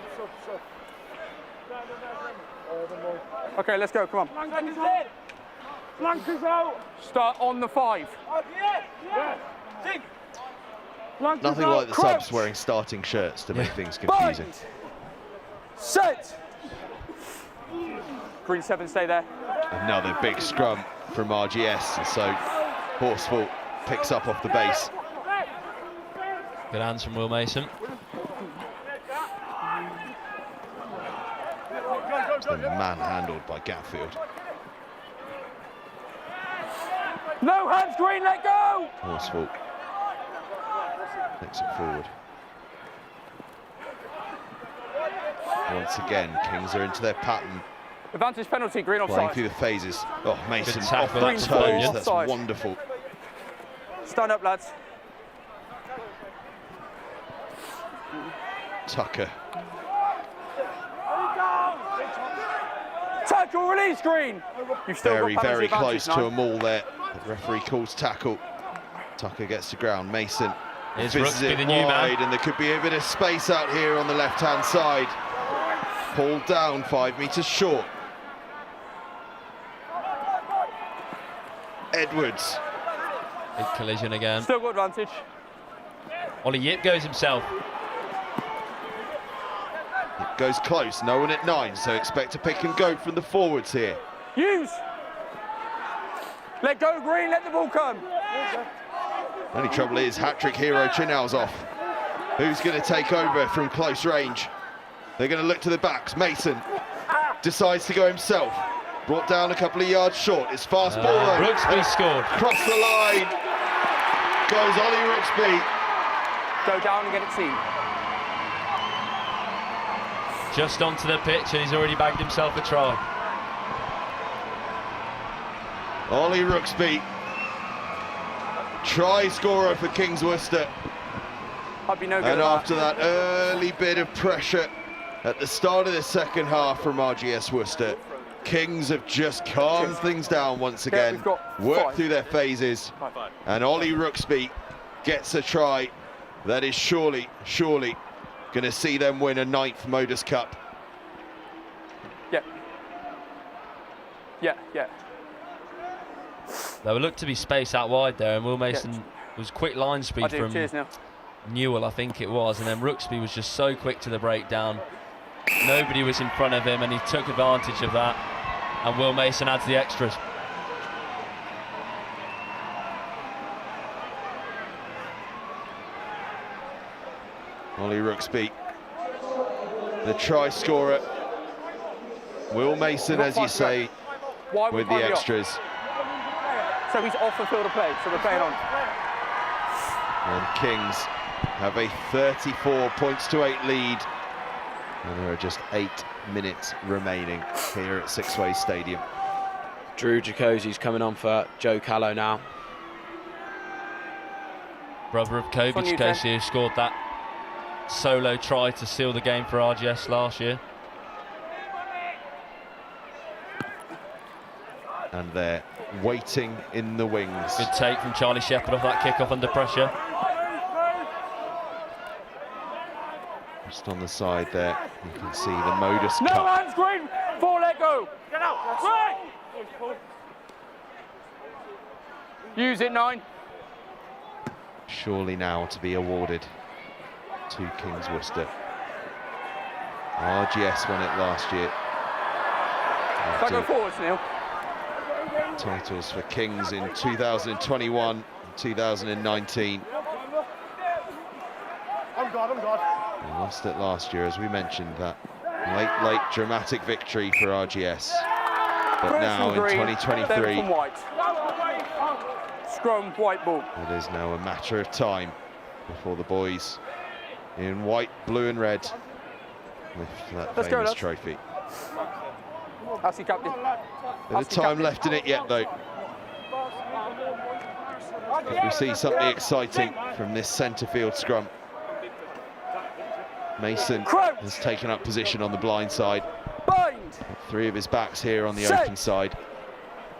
Okay, let's go, come on. Flankers out. Start on the 5. Nothing like the subs wearing starting shirts to make things confusing. Bind. Set. Green 7, stay there. Another big scrum from RGS, and so Horsfall picks up off the base. Good hands from Will Mason. And manhandled by Gatfield. No hands, Green, let go. Horsfall takes it forward. Once again, Kings are into their pattern, Advantage penalty, Green playing offside. through the phases. Oh, Mason Good off tackle, the that's toes, fine. that's Offside. wonderful. Stand up, lads. Tucker. Tackle, release, Green. You've still Very, got penalty very close advantage to now. a maul there. The referee calls tackle. Tucker gets to ground. Mason Here's fizzes Rooksby, it the new man. wide, and there could be a bit of space out here on the left-hand side. Pulled down 5 metres short. Edwards. Big collision again. Still got advantage. Ollie Yip goes himself. It goes close, no one at 9, so expect a pick and go from the forwards here. Use. Let go, Green, let the ball come. Only trouble is hat-trick hero Chinal's off. Who's going to take over from close range? They're going to look to the backs. Mason decides to go himself. Brought down a couple of yards short. It's fast ball though. Rugsby scored. Cross the line. Goes Ollie Rugsby. Go down and get it seen. Just onto the pitch and he's already bagged himself a try. Ollie Rugsby, try scorer for Kings Worcester. I'd be no good And at after that early bit of pressure at the start of the second half from RGS Worcester, Kings have just calmed things down once again, worked through their phases, and Ollie Rugsby gets a try that is surely going to see them win a 9th Modus Cup. Yeah. There would look to be space out wide there, and Will Mason was quick line speed from Newell, I think it was, and then Rugsby was just so quick to the breakdown. Nobody was in front of him, and he took advantage of that, and Will Mason adds the extras. Ollie Rugsby, the try scorer. Will Mason, as you say, with the extras. So he's off the field of play, so we're playing on. And Kings have a 34 points to 8 lead. And there are just 8 minutes remaining here at Six Ways Stadium. Drew Jacosi's coming on for Joe Callow now. Brother of Kobe Jacosi, who scored that solo try to seal the game for RGS last year. And they're waiting in the wings. Good take from Charlie Shepherd off that kick-off under pressure. Just on the side there, you can see the Modus No Cup. hands, Green! 4, let go! Get out! Right! Use it, 9. Surely now to be awarded to Kings Worcester. RGS won it last year. Go forwards, Neil. Titles for Kings in 2021 and 2019. I'm God. They lost it last year, as we mentioned, that late dramatic victory for RGS. But now in 2023, White. Scrum, white ball. it is now a matter of time before the boys in white, blue and red lift that famous trophy. That's the captain. Bit of time left in it yet, though. If we see something exciting from this centre field scrum. Mason has taken up position on the blind side. Bind. 3 of his backs here on the open side.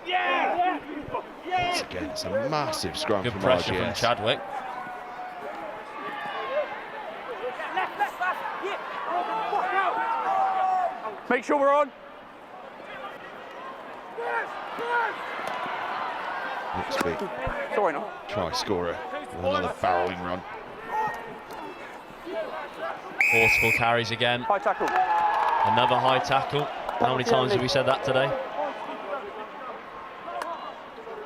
Once again, it's a massive scrum Good from pressure RGS. from Chadwick. Make sure we're on. Next week, Sorry, no. try scorer with another barrelling run. Forceful carries again. High tackle. Another high tackle. How many times have we said that today?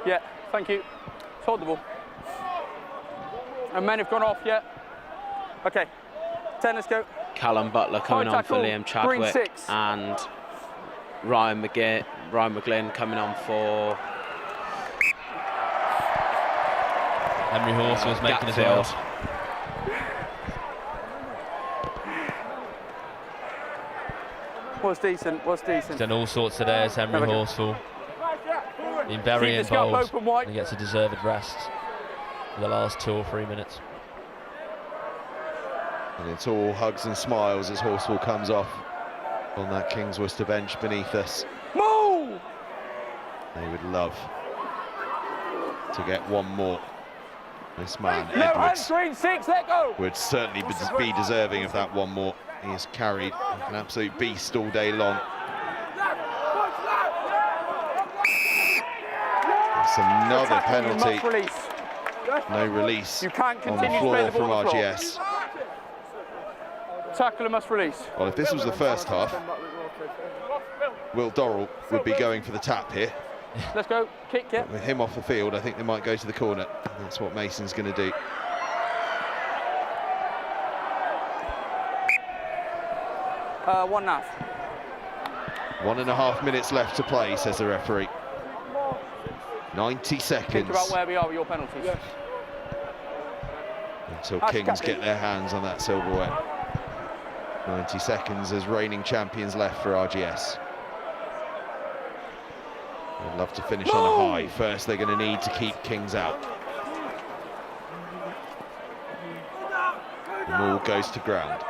Yeah, thank you. Hold the ball. And men have gone off, yeah. Okay, 10, let's go. Callum Butler coming on for Liam Chadwick, and Ryan McGlynn coming on for Henry Horse was making his way off. Was decent. He's done all sorts today as Henry Horsfall. Been very involved. He gets a deserved rest for the last 2 or 3 minutes. And it's all hugs and smiles as Horsfall comes off on that Kings Worcester bench beneath us. Move! They would love to get one more. This man, No Edwards, hands, 6, let go! would certainly be deserving of that one more. He has carried an absolute beast all day long. It's another penalty. No release You can't on the continue floor to play the from ball on the floor. RGS. Tackle and must release. Well, if this was the first half, Will Dorrell would be going for the tap here. Let's go. Kick it. With him off the field, I think they might go to the corner. That's what Mason's going to do. One half. 1.5 minutes left to play, says the referee. 90 seconds. Think about where we are with your penalties. Yes. Until Kings get their hands on that silverware. 90 seconds as reigning champions left for RGS. I'd love to finish on a high. First, they're going to need to keep Kings out. The ball goes to ground.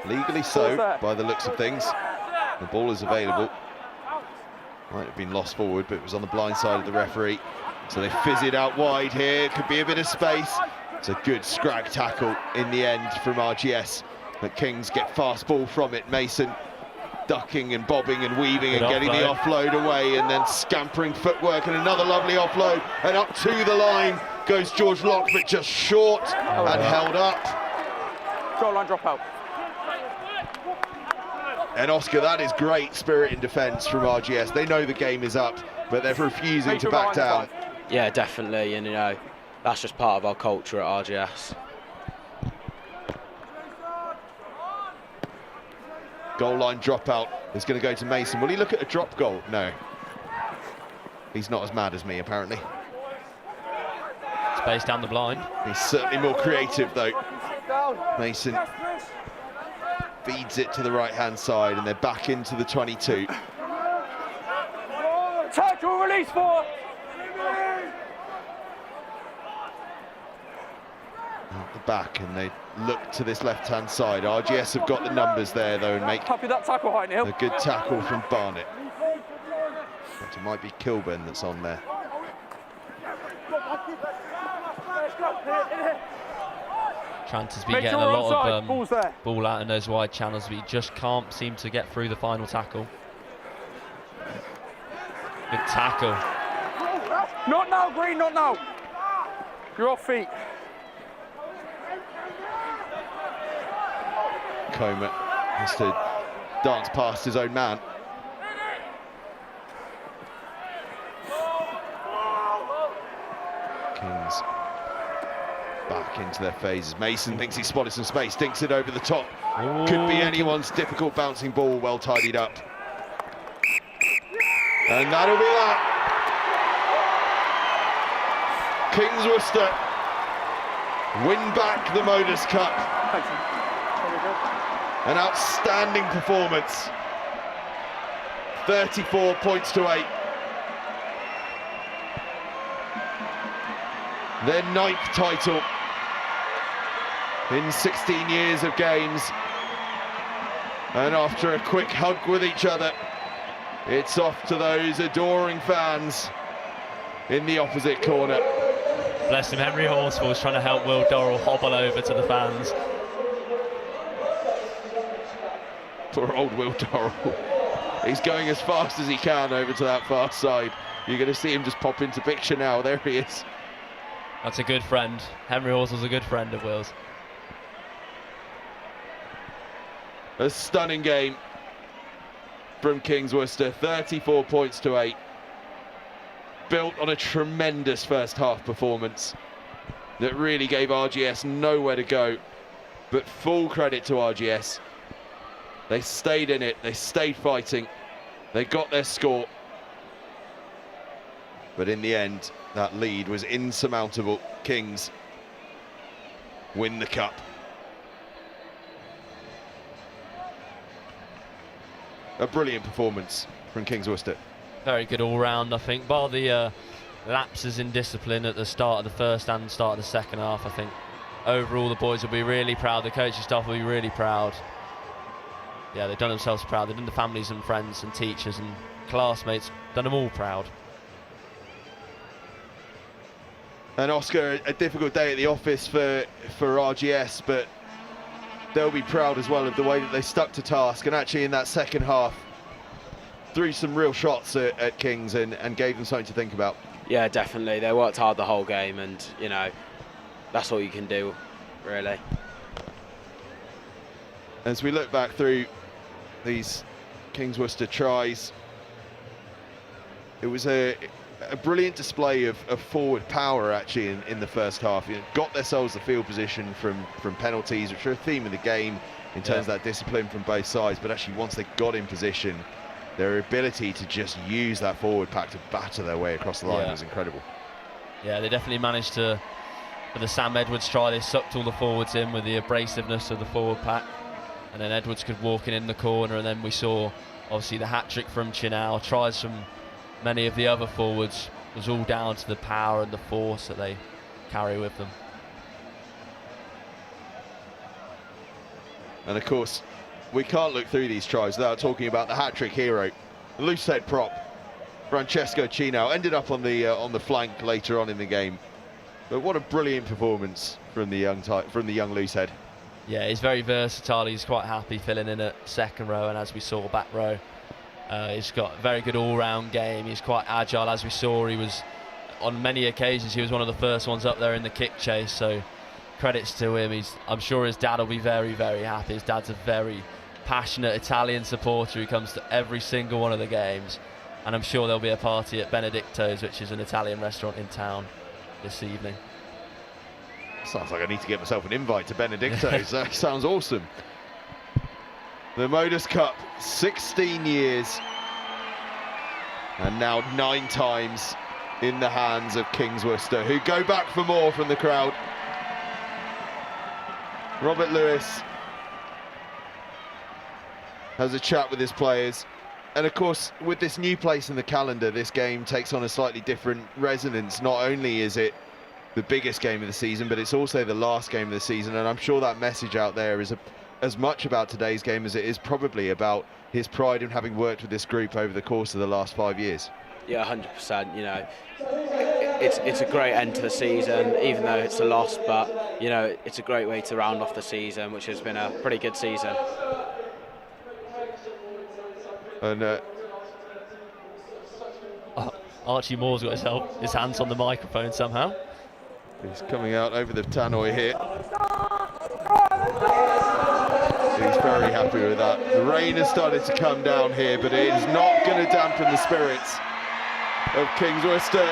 Legally so, by the looks of things. The ball is available. Might have been lost forward, but it was on the blind side of the referee. So they fizz it out wide here. Could be a bit of space. It's a good scrag tackle in the end from RGS. But Kings get fast ball from it. Mason ducking and bobbing and weaving and getting the offload away, and then scampering footwork and another lovely offload. And up to the line goes George Locke, but just short and held up. Goal line drop out. And Oscar, that is great spirit in defence from RGS. They know the game is up, but they're refusing to back down. Yeah, definitely, and you know, that's just part of our culture at RGS. Goal line dropout is going to go to Mason. Will he look at a drop goal? No. He's not as mad as me, apparently. Space down the blind. He's certainly more creative, though. Mason feeds it to the right-hand side, and they're back into the 22. Tackle, release for. Out the back, and they look to this left-hand side. RGS have got the numbers there, though, and make Happy that tackle high, Neil. a good tackle from Barnett. But it might be Kilburn that's on there. Trant has been getting a lot of ball out in those wide channels, but he just can't seem to get through the final tackle. Good tackle. Not now, Green, not now. You're off feet. Comer has to dance past his own man. Kings back into their phases. Mason thinks he spotted some space, dinks it over the top. Ooh. Could be anyone's difficult bouncing ball, well tidied up. And that'll be that. Kings Worcester win back the MODUS Cup. An outstanding performance. 34 points to 8. Their 9th title in 16 years of games. And after a quick hug with each other, it's off to those adoring fans in the opposite corner. Bless him, Henry Horsfall's trying to help Will Dorrell hobble over to the fans. Poor old Will Dorrell. He's going as fast as he can over to that far side. You're going to see him just pop into picture now. There he is. That's a good friend. Henry Horsfall's a good friend of Will's. A stunning game from Kings Worcester. 34 points to 8. Built on a tremendous first half performance that really gave RGS nowhere to go. But full credit to RGS. They stayed in it, they stayed fighting, they got their score. But in the end, that lead was insurmountable. Kings win the cup. A brilliant performance from Kings Worcester. Very good all-round, I think, bar the lapses in discipline at the start of the first and start of the second half. I think overall the boys will be really proud, the coaching staff will be really proud. Yeah, they've done themselves proud. They've done the families and friends and teachers and classmates, done them all proud. And Oscar, a difficult day at the office for RGS, but they'll be proud as well of the way that they stuck to task, and actually in that second half threw some real shots at Kings and gave them something to think about. Yeah, definitely. They worked hard the whole game, and you know, that's all you can do, really. as we look back through these Kings Worcester tries, it was a brilliant display of forward power actually in the first half. You know, got themselves the field position from penalties, which are a theme of the game in terms of that discipline from both sides, but actually once they got in position, their ability to just use that forward pack to batter their way across the line was incredible. Yeah, they definitely managed to, for the Sam Edwards try, they sucked all the forwards in with the abrasiveness of the forward pack, and then Edwards could walk in the corner, and then we saw obviously the hat-trick from Chinao. Tries from many of the other forwards was all down to the power and the force that they carry with them. And of course, we can't look through these tries without talking about the hat-trick hero, the loose head prop, Francesco Chinao. Ended up on the flank later on in the game, but what a brilliant performance from the young loose head. Yeah, he's very versatile. He's quite happy filling in at second row, and as we saw, back row. He's got a very good all-round game. He's quite agile, as we saw. He was, on many occasions, he was one of the first ones up there in the kick chase, so credits to him. I'm sure his dad will be very, very happy. His dad's a very passionate Italian supporter who comes to every single one of the games, and I'm sure there'll be a party at Benedicto's, which is an Italian restaurant in town, this evening. Sounds like I need to get myself an invite to Benedicto's. That sounds awesome. The Modus Cup, 16 years, and now 9 times in the hands of Kings Worcester, who go back for more from the crowd. Robert Lewis has a chat with his players, and of course, with this new place in the calendar, this game takes on a slightly different resonance. Not only is it the biggest game of the season, but it's also the last game of the season, and I'm sure that message out there is as much about today's game as it is probably about his pride in having worked with this group over the course of the last 5 years. Yeah, 100%. You know, it's a great end to the season, even though it's a loss, but you know, it's a great way to round off the season, which has been a pretty good season. And Archie Moore's got his hands on the microphone somehow. He's coming out over the tannoy here. He's very happy with that. The rain has started to come down here, but it is not going to dampen the spirits of Kings Worcester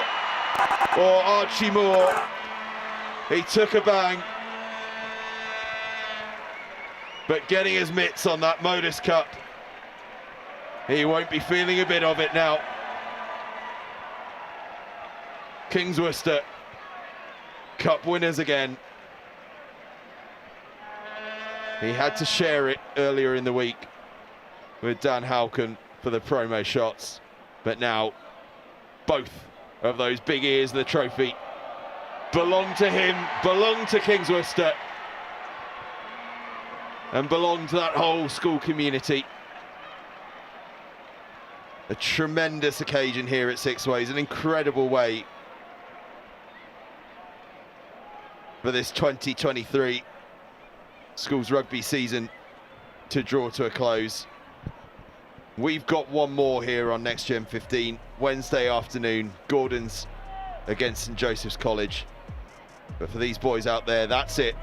or Archie Moore. He took a bang, but getting his mitts on that Modus Cup, he won't be feeling a bit of it now. Kings Worcester, Cup winners again. He had to share it earlier in the week with Dan Halcon for the promo shots, but now both of those big ears of the trophy belong to him, belong to Kings Worcester, and belong to that whole school community. A tremendous occasion here at Six Ways, an incredible way for this 2023 schools rugby season to draw to a close. We've got one more here on Next Gen 15, Wednesday afternoon, Gordon's against St Joseph's College. But for these boys out there, that's it.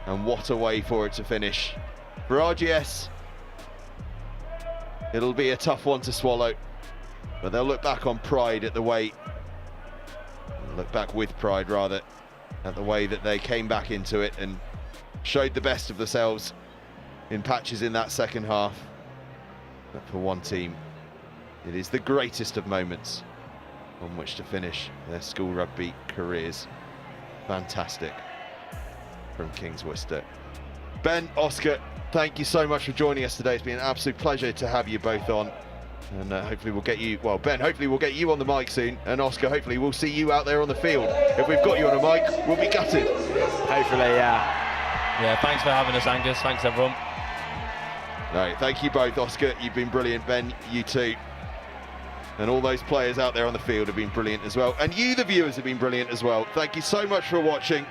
And what a way for it to finish. For RGS, it'll be a tough one to swallow, but they'll look back on pride at the way, look back with pride rather, at the way that they came back into it and showed the best of themselves in patches in that second half. But for one team, it is the greatest of moments on which to finish their school rugby careers. Fantastic from Kings Worcester. Ben, Oscar, thank you so much for joining us today. It's been an absolute pleasure to have you both on. And hopefully we'll get you, well, Ben, hopefully we'll get you on the mic soon. And Oscar, hopefully we'll see you out there on the field. If we've got you on a mic, we'll be gutted. Hopefully, yeah. Yeah, thanks for having us, Angus. Thanks, everyone. No, thank you both, Oscar. You've been brilliant. Ben, you too. And all those players out there on the field have been brilliant as well. And you, the viewers, have been brilliant as well. Thank you so much for watching.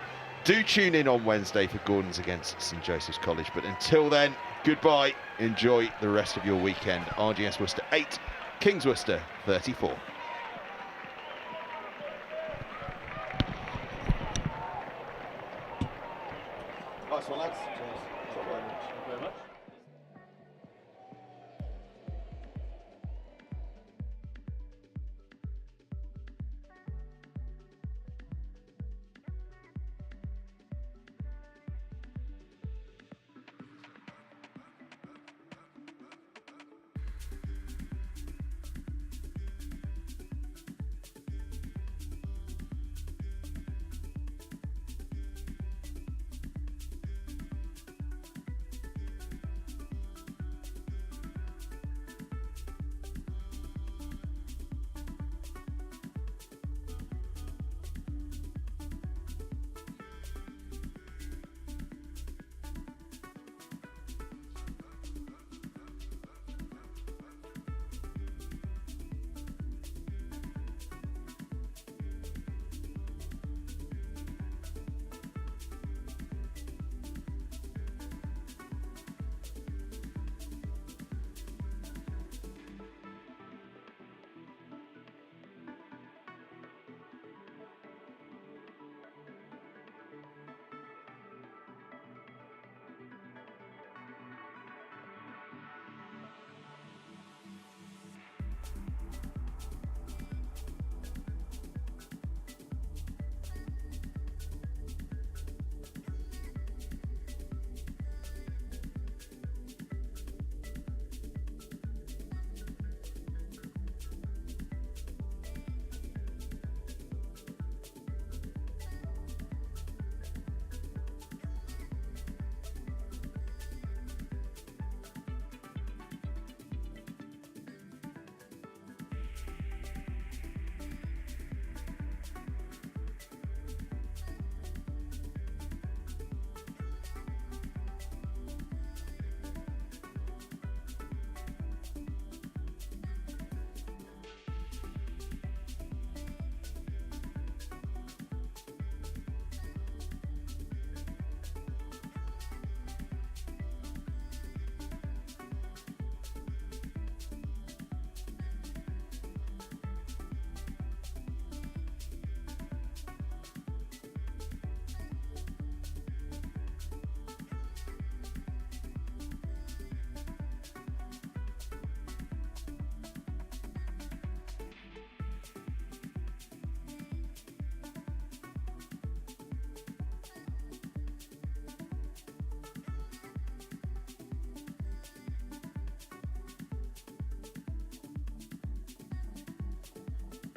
Do tune in on Wednesday for Gordon's against St Joseph's College. But until then, goodbye. Enjoy the rest of your weekend. RGS Worcester 8, Kings Worcester 34.